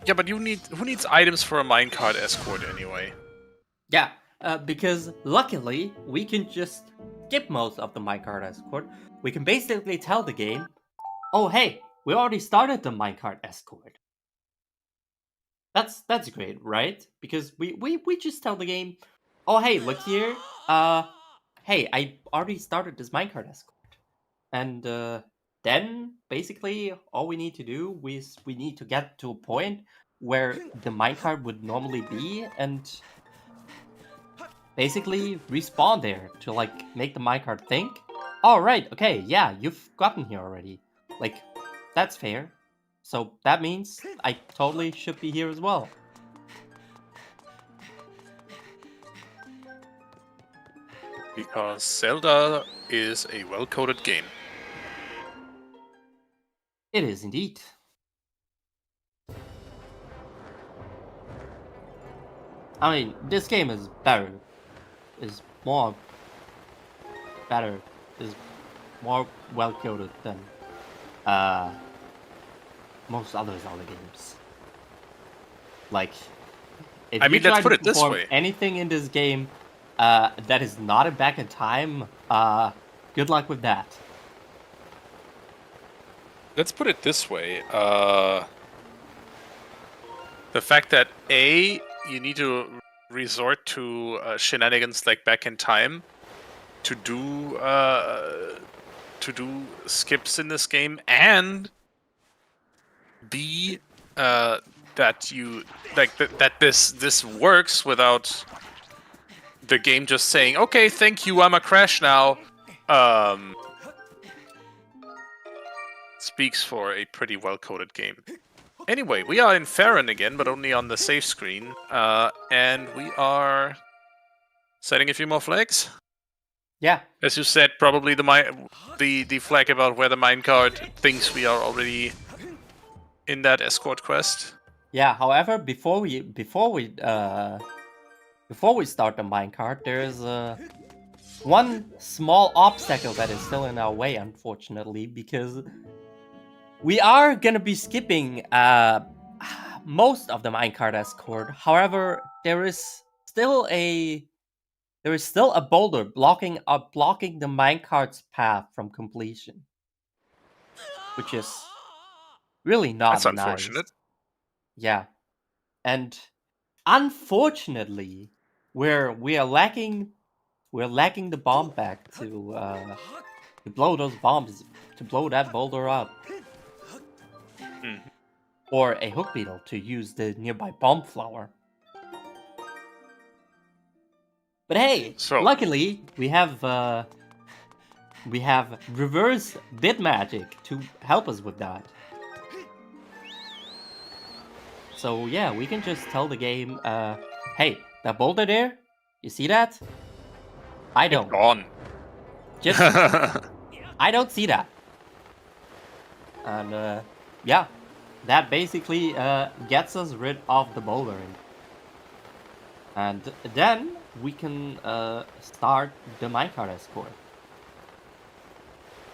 Yeah, but who needs items for a minecart escort anyway? Yeah, because luckily we can just skip most of the minecart escort. We can basically tell the game, oh hey, we already started the minecart escort. That's great, right? Because we just tell the game, oh hey, look here, hey, I already started this minecart escort. And then basically all we need to do is we need to get to a point where the minecart would normally be and basically respawn there to like make the minecart think, oh right, okay, yeah, you've gotten here already. Like, that's fair. So that means I totally should be here as well. Because Zelda is a well-coded game. It is indeed. I mean, this game is better. Is more better. Is more well coded than most other Zelda games. Like, if I you mean, try let's to put it this perform way. anything in this game that is not a back in time, good luck with that. Let's put it this way. The fact that A, you need to resort to shenanigans like back in time to do skips in this game, and B, that you like that this works without the game just saying, "Okay, thank you, I'm a crash now." Speaks for a pretty well-coded game. Anyway, we are in Farron again, but only on the save screen, and we are setting a few more flags. Yeah. As you said, probably the flag about where the minecart thinks we are already in that escort quest. Yeah. However, before we start the minecart, there's one small obstacle that is still in our way, unfortunately, because we are gonna be skipping most of the minecart escort. However, there is still a boulder blocking the minecart's path from completion, which is really not That's nice. unfortunate. Yeah, and unfortunately, we are lacking the bomb back to blow those bombs, to blow that boulder up. Or a hook beetle to use the nearby bomb flower. But hey, luckily we have reverse bit magic to help us with that. So yeah, we can just tell the game, hey, that boulder there, you see that? I don't. It's gone. Just I don't see that. And yeah, that basically gets us rid of the bouldering. And then we can start the minecart escort.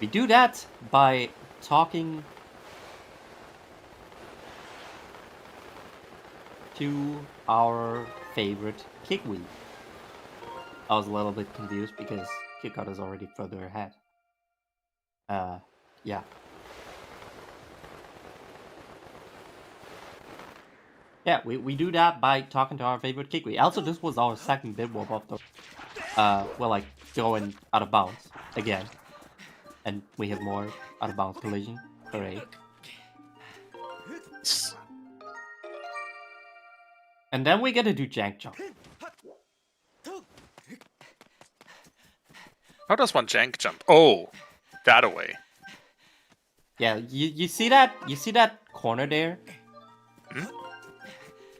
We do that by talking to our favorite Kitcot. I was a little bit confused because Kitcot is already further ahead. Yeah. Yeah, we do that by talking to our favorite Kitcot. Also, this was our second bit warp of the well, like going out of bounds again, and we have more out of bounds collision. Hooray! And then we get to do jank jump. How does one jank jump? Oh, that away. Yeah, you see that? You see that corner there?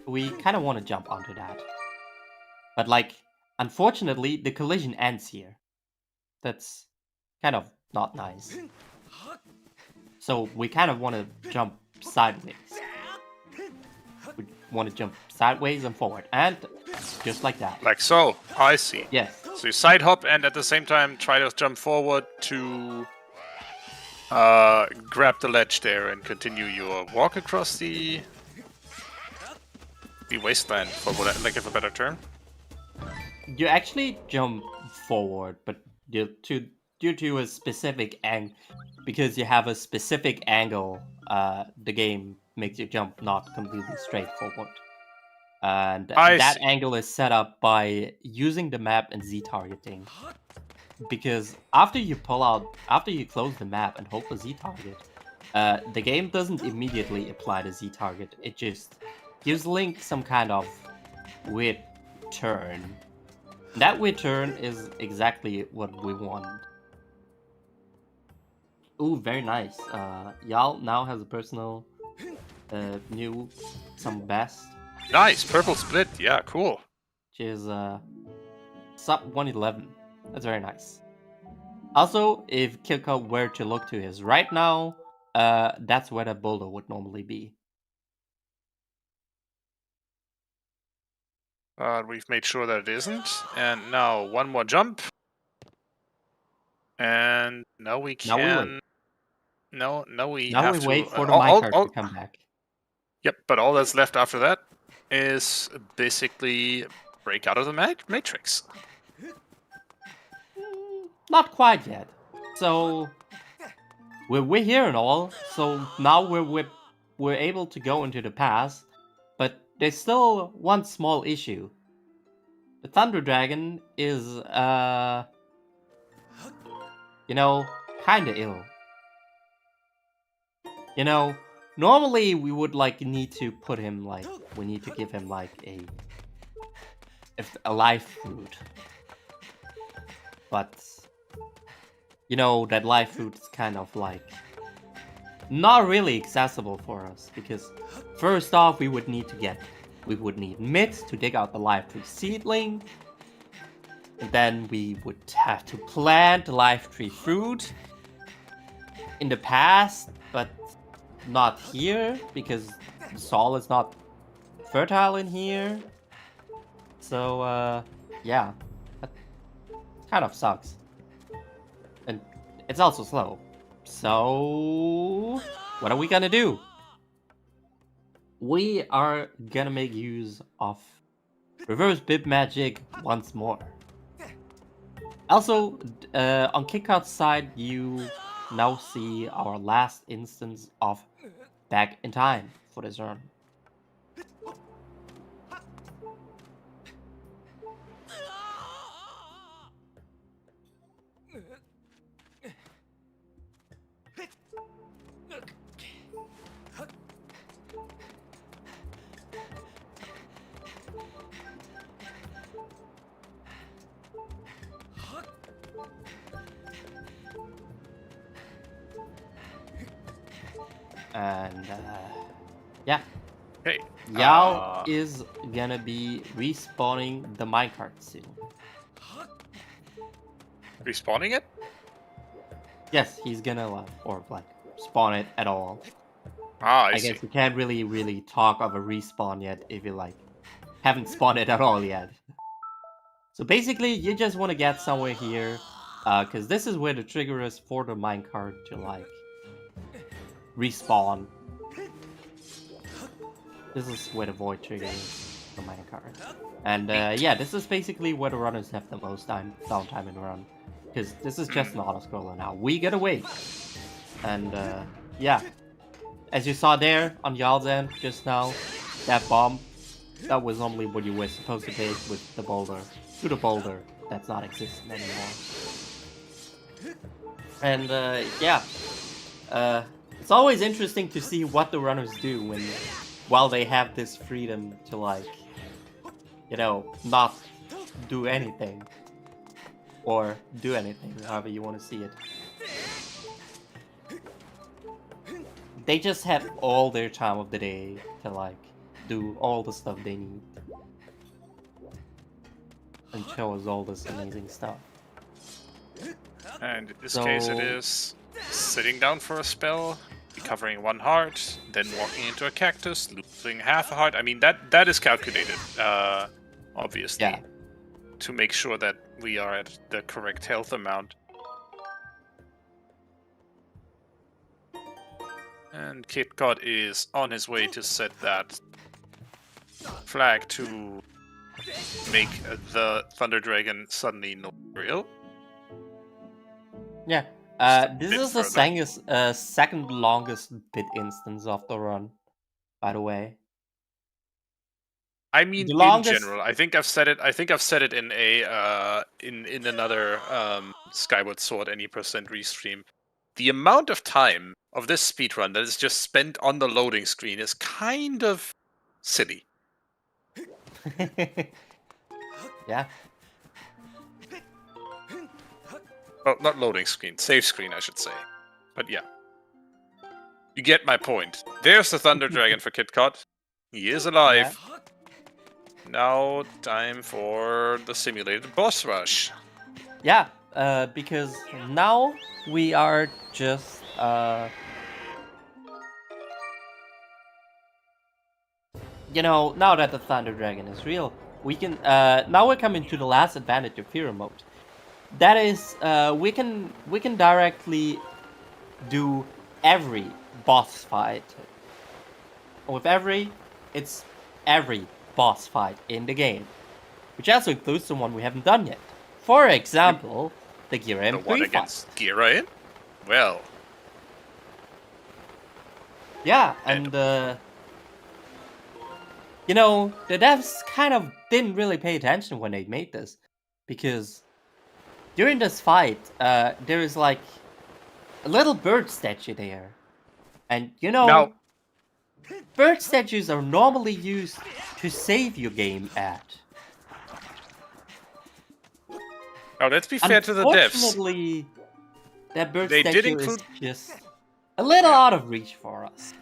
We kind of want to jump onto that, but like Unfortunately, the collision ends here. That's kind of not nice. So we kind of want to jump sideways. We want to jump sideways and forward, and just like that. Like so. I see. Yes. So you side hop and at the same time try to jump forward to grab the ledge there and continue your walk across the wasteland, for lack of a better term. You actually jump forward, but due to a specific angle, because you have a specific angle, the game makes you jump not completely straight forward. And that angle is set up by using the map and Z targeting. Because after you close the map and hold the Z target, the game doesn't immediately apply the Z target. It just gives Link some kind of weird turn. That weird turn is exactly what we want. Ooh, very nice. YAL now has a personal new some best. Nice, purple split. Yeah, cool. Which is sub 111. That's very nice. Also, if Kitcot were to look to his right now, that's where the boulder would normally be. We've made sure that it isn't. And now one more jump. And now we can... Now we wait for the minecart to come back. Yep, but all that's left after that is basically break out of the matrix. Not quite yet. So we're here and all. So now we're able to go into the past, but there's still one small issue. The Thunder Dragon is kinda ill. Normally we would need to put him we need to give him a life food. But that life food is kind of not really accessible for us, because first off we would need myths to dig out the life tree seedling, and then we would have to plant the life tree fruit in the past, but not here because the soil is not fertile in here. So yeah, that kind of sucks, and it's also slow. So what are we gonna do? We are gonna make use of reverse bib magic once more. Also, on Kitcot's side, you now see our last instance of back in time for this run. And yeah, hey, YAL is gonna be respawning the minecart soon. Respawning it? Yes, he's gonna spawn it at all. I guess we can't really talk of a respawn yet if you haven't spawned it at all yet. So basically, you just want to get somewhere here, because this is where the trigger is for the minecart to respawn. This is where the void trigger is for minecart. And yeah, this is basically where the runners have the most downtime in the run, because this is just an auto-scroller now. We get away. And yeah, as you saw there on YAL's end just now, that bomb, that was normally what you were supposed to take with the boulder, to the boulder that's not existing anymore. And yeah, it's always interesting to see what the runners do while they have this freedom to not do anything, or do anything, however you want to see it. They just have all their time of the day to do all the stuff they need. and show us all this amazing stuff. And in this case, it is sitting down for a spell, recovering 1 heart, then walking into a cactus, losing half a heart. I mean, that is calculated, obviously, Yeah. to make sure that we are at the correct health amount. And Kitcot is on his way to set that flag to make the Thunder Dragon suddenly not real. Yeah. This bit is the second longest bit instance of the run, by the way. I mean, The in longest- general, I think I've said it in a in another Skyward Sword any percent restream. The amount of time of this speedrun that is just spent on the loading screen is kind of silly. Yeah. Well, not loading screen, save screen, I should say. But yeah. You get my point. There's the Thunder Dragon for Kitcot. He is alive. Yeah. Now, time for the simulated boss rush. Yeah, because now we are just now that the Thunder Dragon is real, we can now we're coming to the last advantage of hero mode. That is, we can directly do every boss fight. With it's every boss fight in the game, which also includes the one we haven't done yet. For example, the Gira The one M3 against fight. Gira in? Well, Yeah, and the devs kind of didn't really pay attention when they made this, because during this fight, there is like a little bird statue there, and now bird statues are normally used to save your game at. now let's be fair to the devs. Unfortunately, that bird They did statue include- is just a little out of reach for us.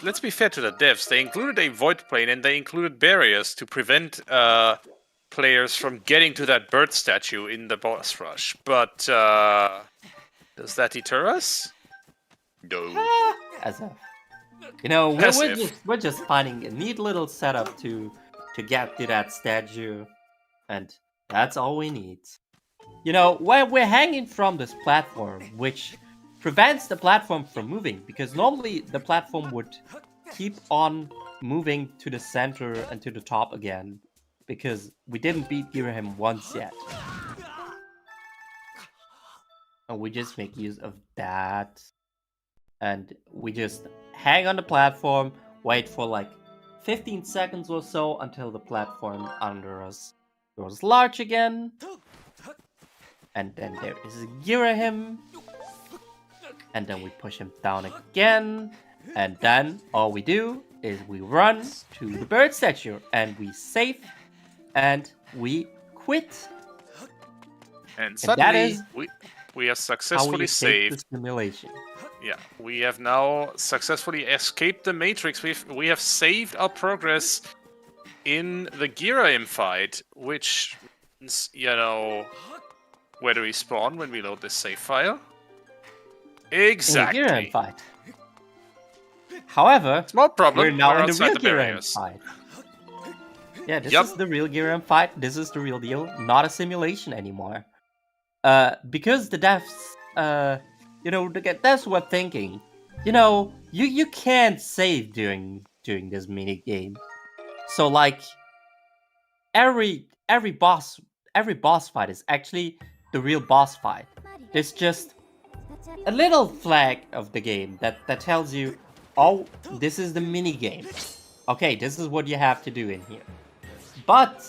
Let's be fair to the devs. They included a void plane and they included barriers to prevent players from getting to that bird statue in the boss rush. But does that deter us? No. As if. As if. We're just finding a neat little setup to get to that statue, and that's all we need. We're hanging from this platform, which prevents the platform from moving, because normally the platform would keep on moving to the center and to the top again, because we didn't beat Girahim once yet. And we just make use of that. And we just hang on the platform, wait for like 15 seconds or so until the platform under us grows large again. And then there is Girahim. And then we push him down again. And then all we do is we run to the bird statue and we save and we quit. And that suddenly is we have How we successfully escape saved. the simulation. Yeah, we have now successfully escaped the Matrix. We have saved our progress in the Gira fight, which means, where do we spawn when we load this save file? Exactly. In the Girahim fight. However, Small problem. we're now in the outside real the Girahim barriers. fight. Yeah, this Yup. is the real Girahim fight. This is the real deal, not a simulation anymore. Because the devs, the devs were thinking, you can't save during this mini game. So like, every boss fight is actually the real boss fight. There's just a little flag of the game that tells you, oh, this is the mini game. Okay, this is what you have to do in here. But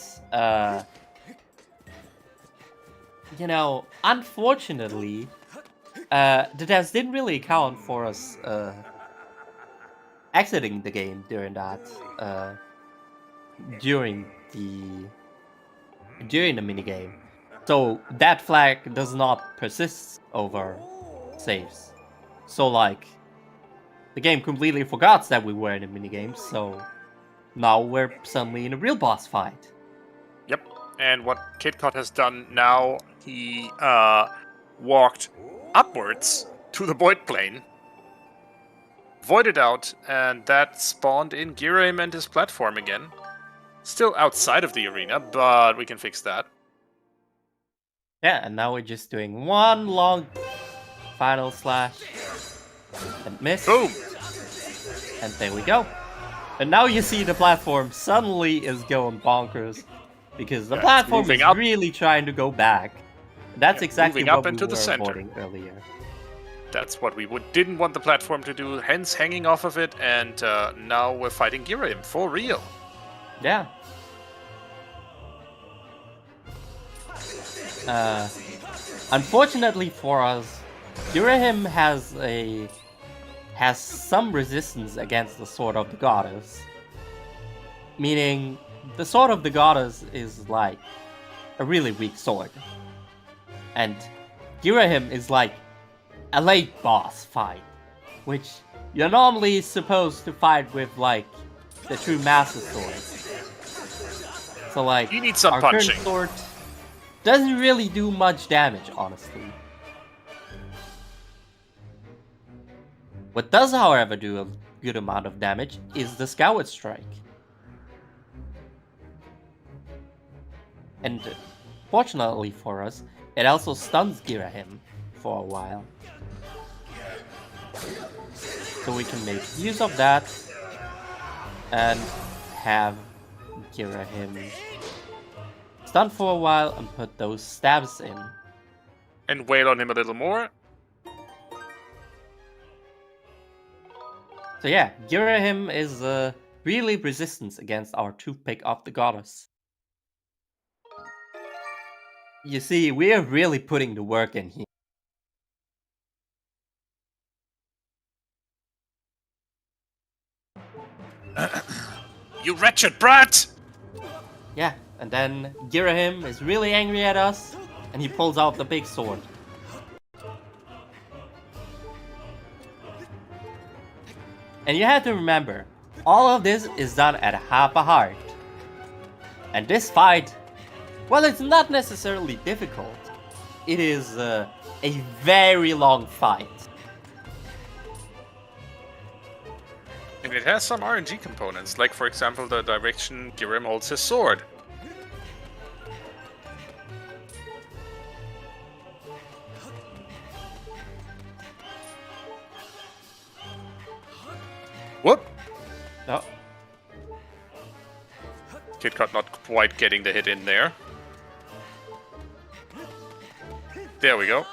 unfortunately, the devs didn't really account for us exiting the game during that during the mini game. So that flag does not persist over saves. So like, the game completely forgot that we were in a minigame, so now we're suddenly in a real boss fight. Yep. And what Kitcot has done now, he walked upwards to the void plane, voided out, and that spawned in Girahim and his platform again. Still outside of the arena, but we can fix that. Yeah, and now we're just doing one long final slash and miss. Boom! And there we go. And now you see the platform suddenly is going bonkers because the platform is really trying to go back. That's exactly what we were avoiding earlier. That's what we didn't want the platform to do, hence hanging off of it, and now we're fighting Girahim for real. Yeah. Unfortunately for us, Girahim has some resistance against the Sword of the Goddess. Meaning, the Sword of the Goddess is like a really weak sword. And Girahim is like a late boss fight, which you're normally supposed to fight with like the true Master Sword. So like, you need some our punching. current sword doesn't really do much damage, honestly. What does, however, do a good amount of damage is the Skyward Strike. And fortunately for us, it also stuns Girahim for a while. So we can make use of that and have Girahim stun for a while and put those stabs in. And wail on him a little more. So yeah, Girahim is really resistant against our Toothpick of the Goddess. You see, we are really putting the work in here. You wretched brat! Yeah, and then Girahim is really angry at us, and he pulls out the big sword. And you have to remember, all of this is done at half a heart. And this fight, well, it's not necessarily difficult. It is a very long fight. And it has some RNG components, like for example the direction Girahim holds his sword. Whoop! Oh. Kitcot not quite getting the hit in there. There we go.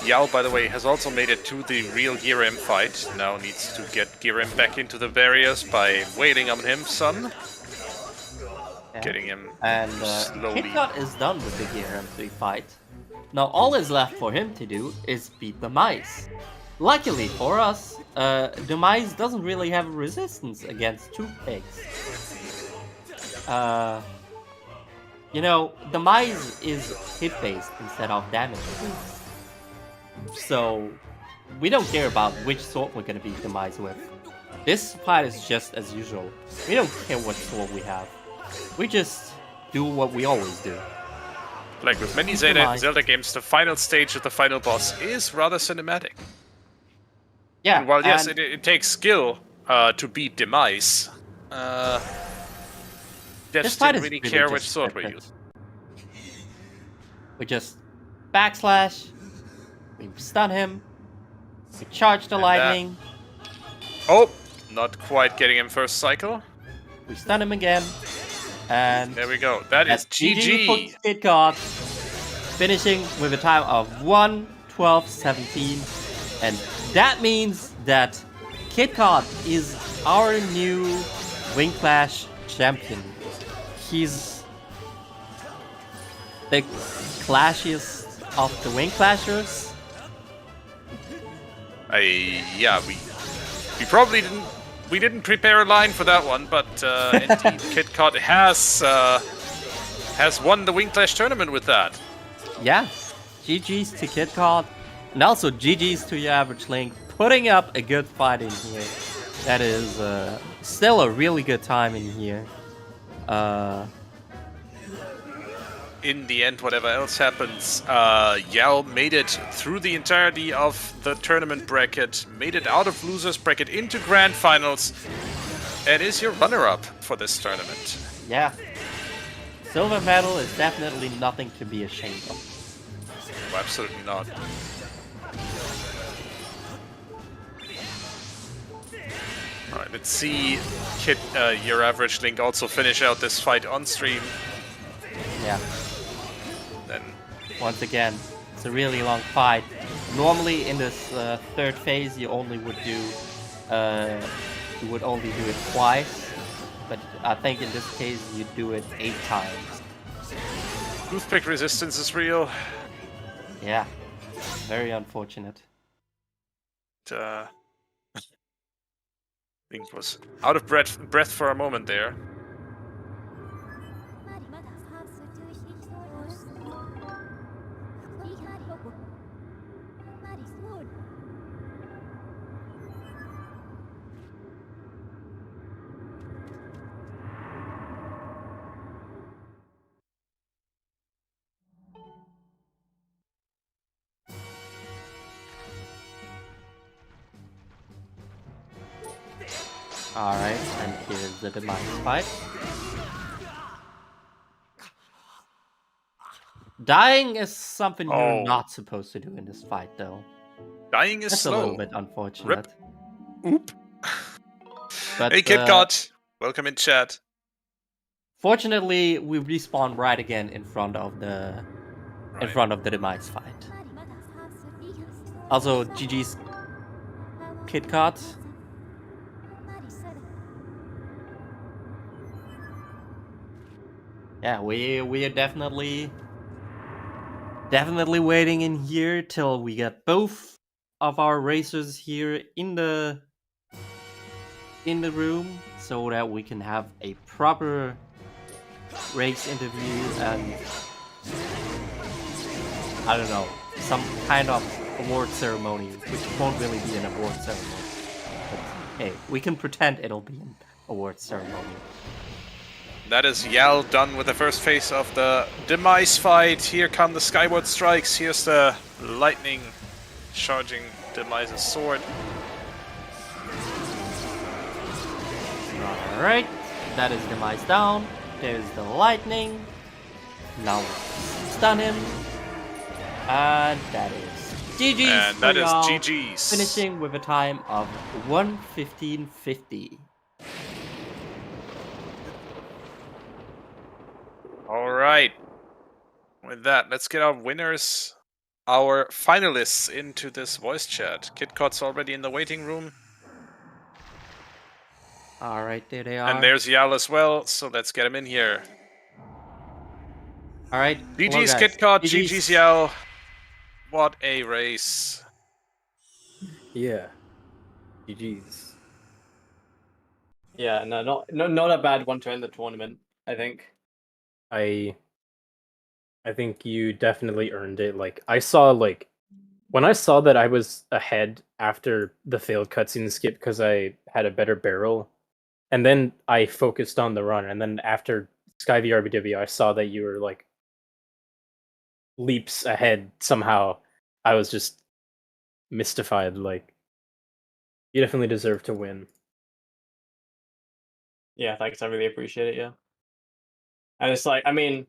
YAL, by the way, has also made it to the real Girahim fight. Now needs to get Girahim back into the barriers by wailing on him, son. Yeah. Getting him slowly. Kitcot is done with the Girahim 3 fight. Now all is left for him to do is beat the mice. Luckily for us, the mice doesn't really have resistance against Toothpicks. You know, the mice is hit-based instead of damage-based. So, we don't care about which sword we're gonna beat the mice with. This fight is just as usual. We don't care what sword we have. We just do what we always do. Like with many Zelda games, the final stage of the final boss is rather cinematic. Yeah. And while yes, it takes skill to beat the mice, just didn't really care which sword we use. We just backslash, we stun him, we charge the lightning. Oh, not quite getting him first cycle. We stun him again, and there we go. That is GG. Kitcot, finishing with a time of 1:12:17, and that means that Kitcot is our new WingClash champion. He's the clashiest of the WingClashers. Yeah, we probably didn't prepare a line for that one, but indeed, Kitcot has won the WingClash tournament with that. Yeah, GG's to Kitcot, and also GG's to your average Link, putting up a good fight in here. That is still a really good time in here. In the end, whatever else happens, YAL made it through the entirety of the tournament bracket, made it out of losers bracket into grand finals, and is your runner-up for this tournament. Yeah. Silver medal is definitely nothing to be ashamed of. Oh, absolutely not. Alright, let's see Kit, your average Link also finish out this fight on stream. Yeah. Then once again, it's a really long fight. Normally in this third phase you only would do it twice, but I think in this case you do it 8 times. toothpick resistance is real. Yeah, very unfortunate. Link was out of breath for a moment there. Alright, and here's the demise fight. Dying is something you're not supposed to do in this fight, though. Dying is That's slow. a little bit unfortunate. Rip. Oop. But, hey, Kitcot. Welcome in chat. Fortunately, we respawn right again in front of the demise fight. Also, GG's Kitcot. Yeah, we are definitely waiting in here till we get both of our racers here in the room, so that we can have a proper race interview and I don't know, some kind of award ceremony, which won't really be an award ceremony. But hey, we can pretend it'll be an award ceremony. That is YAL done with the first phase of the demise fight. Here come the Skyward strikes. Here's the lightning charging Demise's sword. Alright, that is Demise down. There's the lightning. Now stun him. And that is GG's. And that is GG's. Finishing with a time of 1:15.50. Alright. With that, let's get our winners, our finalists into this voice chat. Kitcot's already in the waiting room. Alright, there they are. And there's YAL as well, so let's get him in here. Alright. GG's Kitcot, GG's YAL. What a race. Yeah. GG's. Yeah, not a bad one to end the tournament, I think. I think you definitely earned it. Like, I saw, like, when I saw that I was ahead after the failed cutscene skip because I had a better barrel, and then I focused on the run, and then after Sky VRBW, I saw that you were, like, leaps ahead somehow. I was just mystified. Like, you definitely deserve to win. Yeah, thanks. I really appreciate it. Yeah, and it's like, I mean,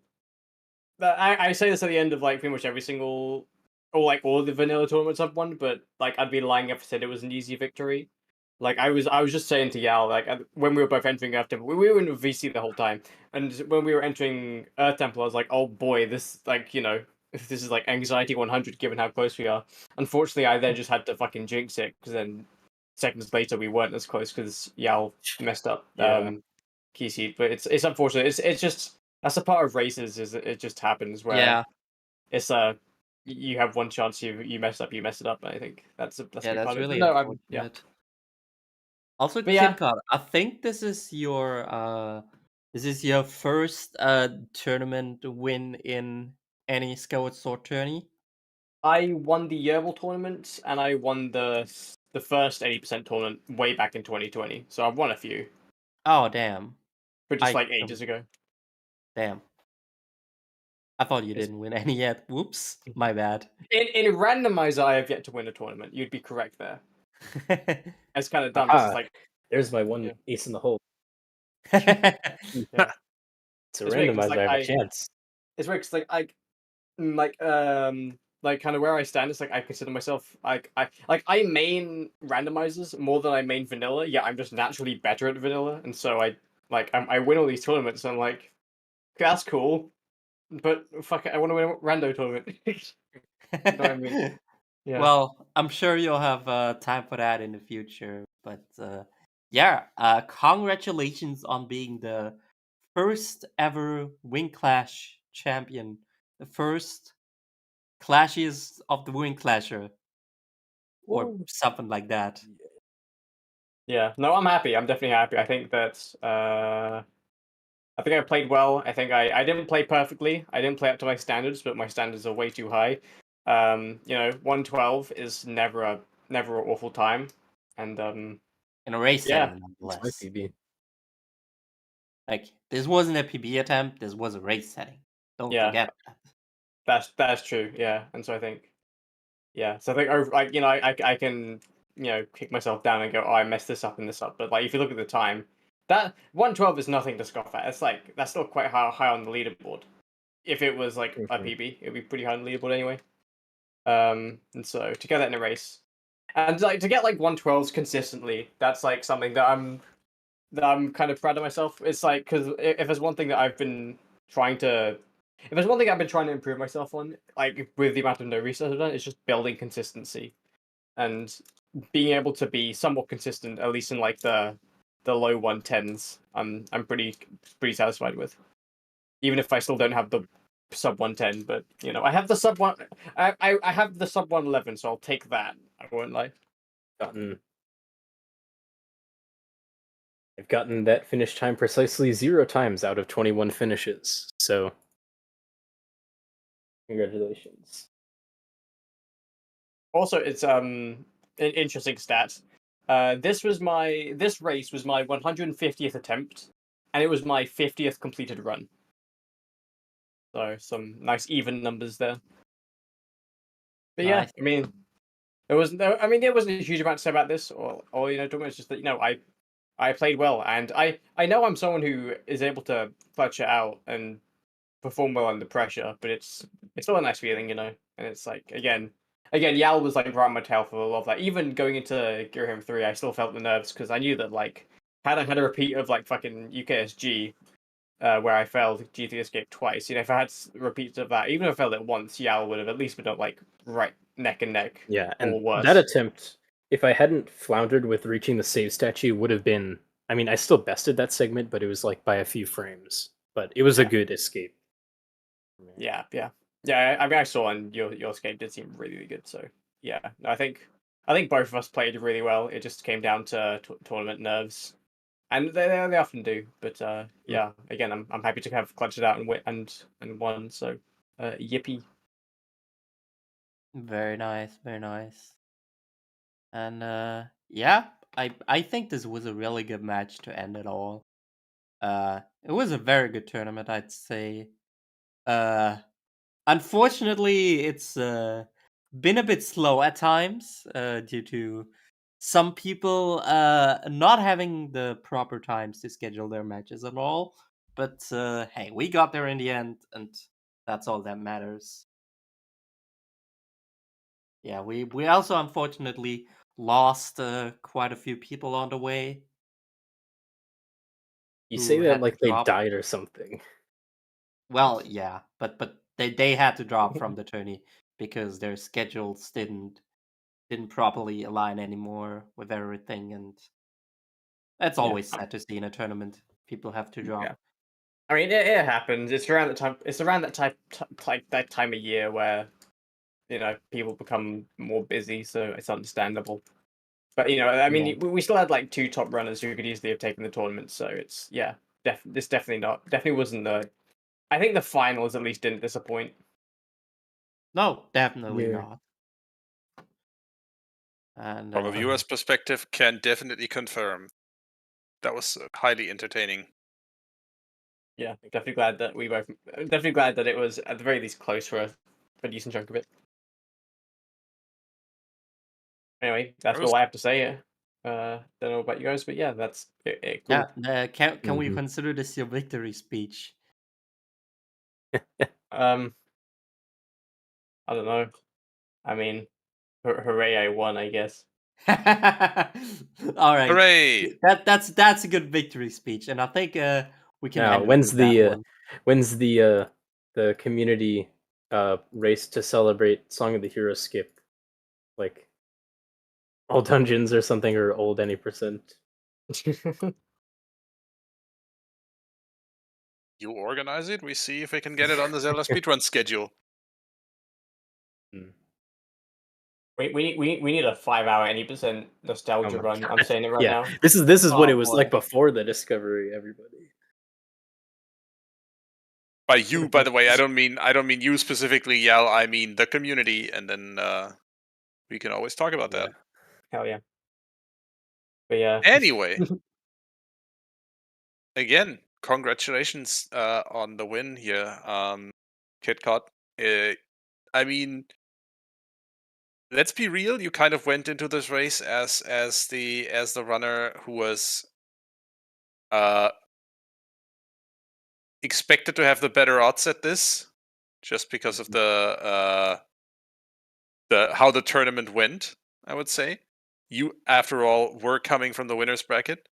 I say this at the end of like pretty much every single, or like all the vanilla tournaments I've won, but like I'd be lying if I said it was an easy victory. Like I was just saying to YAL, like when we were both entering Earth Temple, we were in VC the whole time, and when we were entering Earth Temple, I was like, oh boy, this like if this is like anxiety 100 given how close we are. Unfortunately, I then just had to fucking jinx it because then seconds later we weren't as close because YAL messed up key seat. But it's unfortunate. It's just that's a part of races. Is it just happens where it's you have one chance, you mess up, you mess it up. And I think that's really unfortunate. Also, Kitcot, I think this is your first tournament win in any Skyward Sword tourney. I won the Yerbal tournament and I won the the first 80% tournament way back in 2020. So I've won a few, Oh damn. but just I like ages ago. Damn. I thought you It's- didn't win any yet. Whoops. My bad. In randomizer, I have yet to win a tournament. You'd be correct there. It's kind of dumb. It's Aha. just like There's my one Yeah. ace in the hole. yeah. It's a It's weird 'cause, randomizer. like, I have I- a chance. It's weird 'cause, like kind of where I stand. It's like I consider myself I main randomizers more than I main vanilla. Yeah, I'm just naturally better at vanilla, and so I win all these tournaments. And I'm like, that's cool, but fuck it, I want to win a rando tournament. know what I mean? Yeah. Well, I'm sure you'll have time for that in the future. But yeah, congratulations on being the first ever WingClash champion. The first Clashes of the WingClasher. Or Whoa. something like that. Yeah, no, I'm happy. I'm definitely happy. I think that I think I played well. I think I didn't play perfectly. I didn't play up to my standards, but my standards are way too high. 112 is never an awful time, and In a race Yeah, setting, It's my nonetheless. PB. Like, this wasn't a PB attempt, this was a race setting. Don't Yeah. forget that. that's true. Yeah, and so I think, so I think over I can kick myself down and go, oh, I messed this up and this up. But like if you look at the time, that 112 is nothing to scoff at. It's like that's still quite high on the leaderboard. If it was like a Mhm. PB, it'd be pretty high on the leaderboard anyway. And so to get that in a race, and like to get like 112s consistently, that's like something that I'm kind of proud of myself. It's like because if there's one thing that I've been trying to, if there's one thing I've been trying to improve myself on, like with the amount of no research I've done, it's just building consistency and being able to be somewhat consistent, at least in like the low 110s. I'm pretty satisfied with, even if I still don't have the sub 110. But I have the sub one. I have the sub 111, so I'll take that. I won't lie. I've gotten that finish time precisely 0 times out of 21 finishes. So, congratulations. Also, it's an interesting stat. This race was my 150th attempt, and it was my 50th completed run. So some nice even numbers there. But yeah, Nice. I mean, there wasn't a huge amount to say about this, or it's just that I played well, and I know I'm someone who is able to clutch it out and perform well under pressure, but it's still a nice feeling, and it's like again, YAL was like right on my tail for a lot of that. Even going into Girahim 3, I still felt the nerves because I knew that like had I had a repeat of like fucking UKSG, where I failed G3 Escape twice, if I had repeats of that, even if I failed it once, YAL would have at least been like right neck and neck. Yeah, or and worse. that attempt, if I hadn't floundered with reaching the save statue, would have been. I mean, I still bested that segment, but it was like by a few frames. But it was a good escape. Yeah. I mean, I saw, and your escape did seem really, really good. So yeah, I think both of us played really well. It just came down to tournament nerves, and they often do. But yeah, again, I'm happy to have clutched it out and won. So yippee! Very nice, very nice. And yeah, I think this was a really good match to end it all. It was a very good tournament, I'd say. Unfortunately, it's been a bit slow at times due to some people not having the proper times to schedule their matches at all. But hey, we got there in the end, and that's all that matters. Yeah, we also unfortunately lost quite a few people on the way. You Who say that had to like they drop. died or something. Well, yeah, but they had to drop from the tourney because their schedules didn't properly align anymore with everything, and that's always sad to see in a tournament. People have to drop. Yeah. I mean, it happens. It's around the time. It's around that that time of year where people become more busy, so it's understandable. But I mean, we still had like 2 top runners who could easily have taken the tournament. So it's this definitely wasn't the. I think the finals at least didn't disappoint. No, definitely Yeah. not. And From a viewer's perspective, can definitely confirm. That was highly entertaining. Yeah, definitely glad that we both. Definitely glad that it was at the very least close for a decent chunk of it. Anyway, that's all I have to say. Don't know about you guys, but yeah, that's it. Cool. yeah, can we Mhm. consider this your victory speech? I don't know. I mean, hooray! I won. I guess. All right, Hooray! that's a good victory speech, and I think we can Now, end it with that when's the community race to celebrate Song of the Hero skip? Like all dungeons or something, or old any %? You organize it, we see if we can get it on the Zelda speedrun schedule. Hmm. We need a 5-hour any % nostalgia my run. I'm God. saying it right Yeah, now. this is what Oh, it was boy. like before the discovery. Everybody. By you, by the way, I don't mean you specifically, YAL. I mean the community, and then we can always talk about that. Hell yeah. But yeah. Anyway, again, congratulations on the win here, Kitcot. I mean, let's be real. You kind of went into this race as the runner who was expected to have the better odds at this, just because of the how the tournament went. I would say you, after all, were coming from the winners bracket.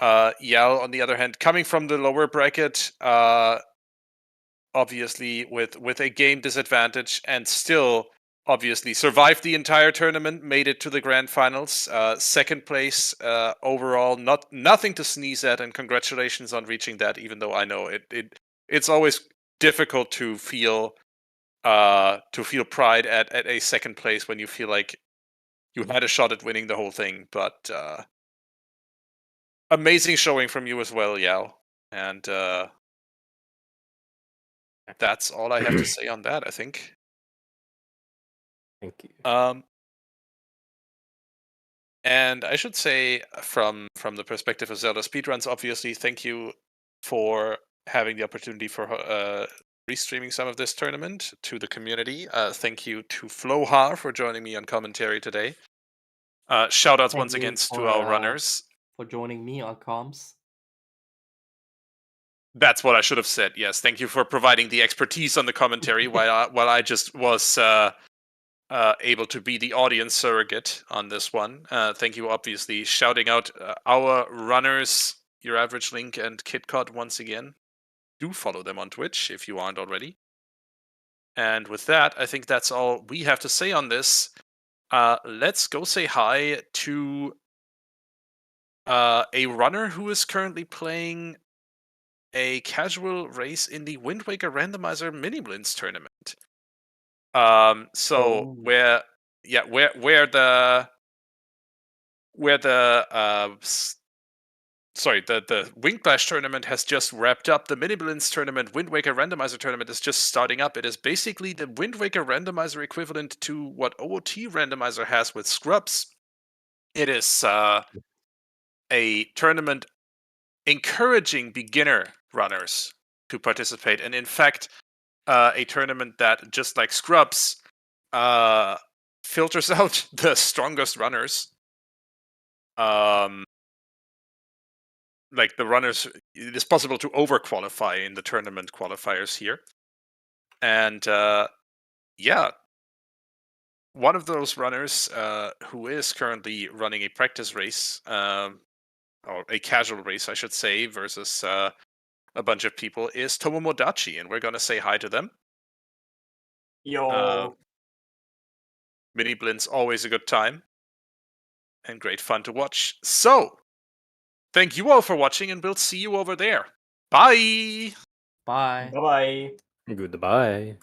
YAL, on the other hand, coming from the lower bracket, obviously with a game disadvantage, and still obviously survived the entire tournament, made it to the grand finals, second place overall, nothing to sneeze at, and congratulations on reaching that. Even though I know it's always difficult to feel pride at a second place when you feel like you had a shot at winning the whole thing. But amazing showing from you as well, YAL, and that's all I have to say on that, I think. Thank you. And I should say, from the perspective of Zelda Speedruns, obviously, thank you for having the opportunity for restreaming some of this tournament to the community. Thank you to Floha for joining me on commentary today. Shout outs Thank once you again to for, our runners. for joining me on comms. That's what I should have said. Yes, thank you for providing the expertise on the commentary while I just was able to be the audience surrogate on this one. Thank you, obviously, shouting out our runners, Your Average Link and Kitcot once again. Do follow them on Twitch if you aren't already. And with that, I think that's all we have to say on this. Let's go say hi to a runner who is currently playing a casual race in the Wind Waker Randomizer Mini Blins tournament. So Oh. where the WingClash tournament has just wrapped up. The Mini Blins tournament, Wind Waker Randomizer tournament, is just starting up. It is basically the Wind Waker Randomizer equivalent to what OOT Randomizer has with Scrubs. It is a tournament encouraging beginner runners to participate, and in fact, a tournament that, just like Scrubs, filters out the strongest runners. Like the runners, it is possible to overqualify in the tournament qualifiers here. And yeah, one of those runners who is currently running a practice race, or a casual race, I should say, versus a bunch of people, is Tomomodachi, and we're going to say hi to them. Yo. Mini Blins, always a good time and great fun to watch. So, thank you all for watching, and we'll see you over there. Bye! Bye. Bye bye. Goodbye.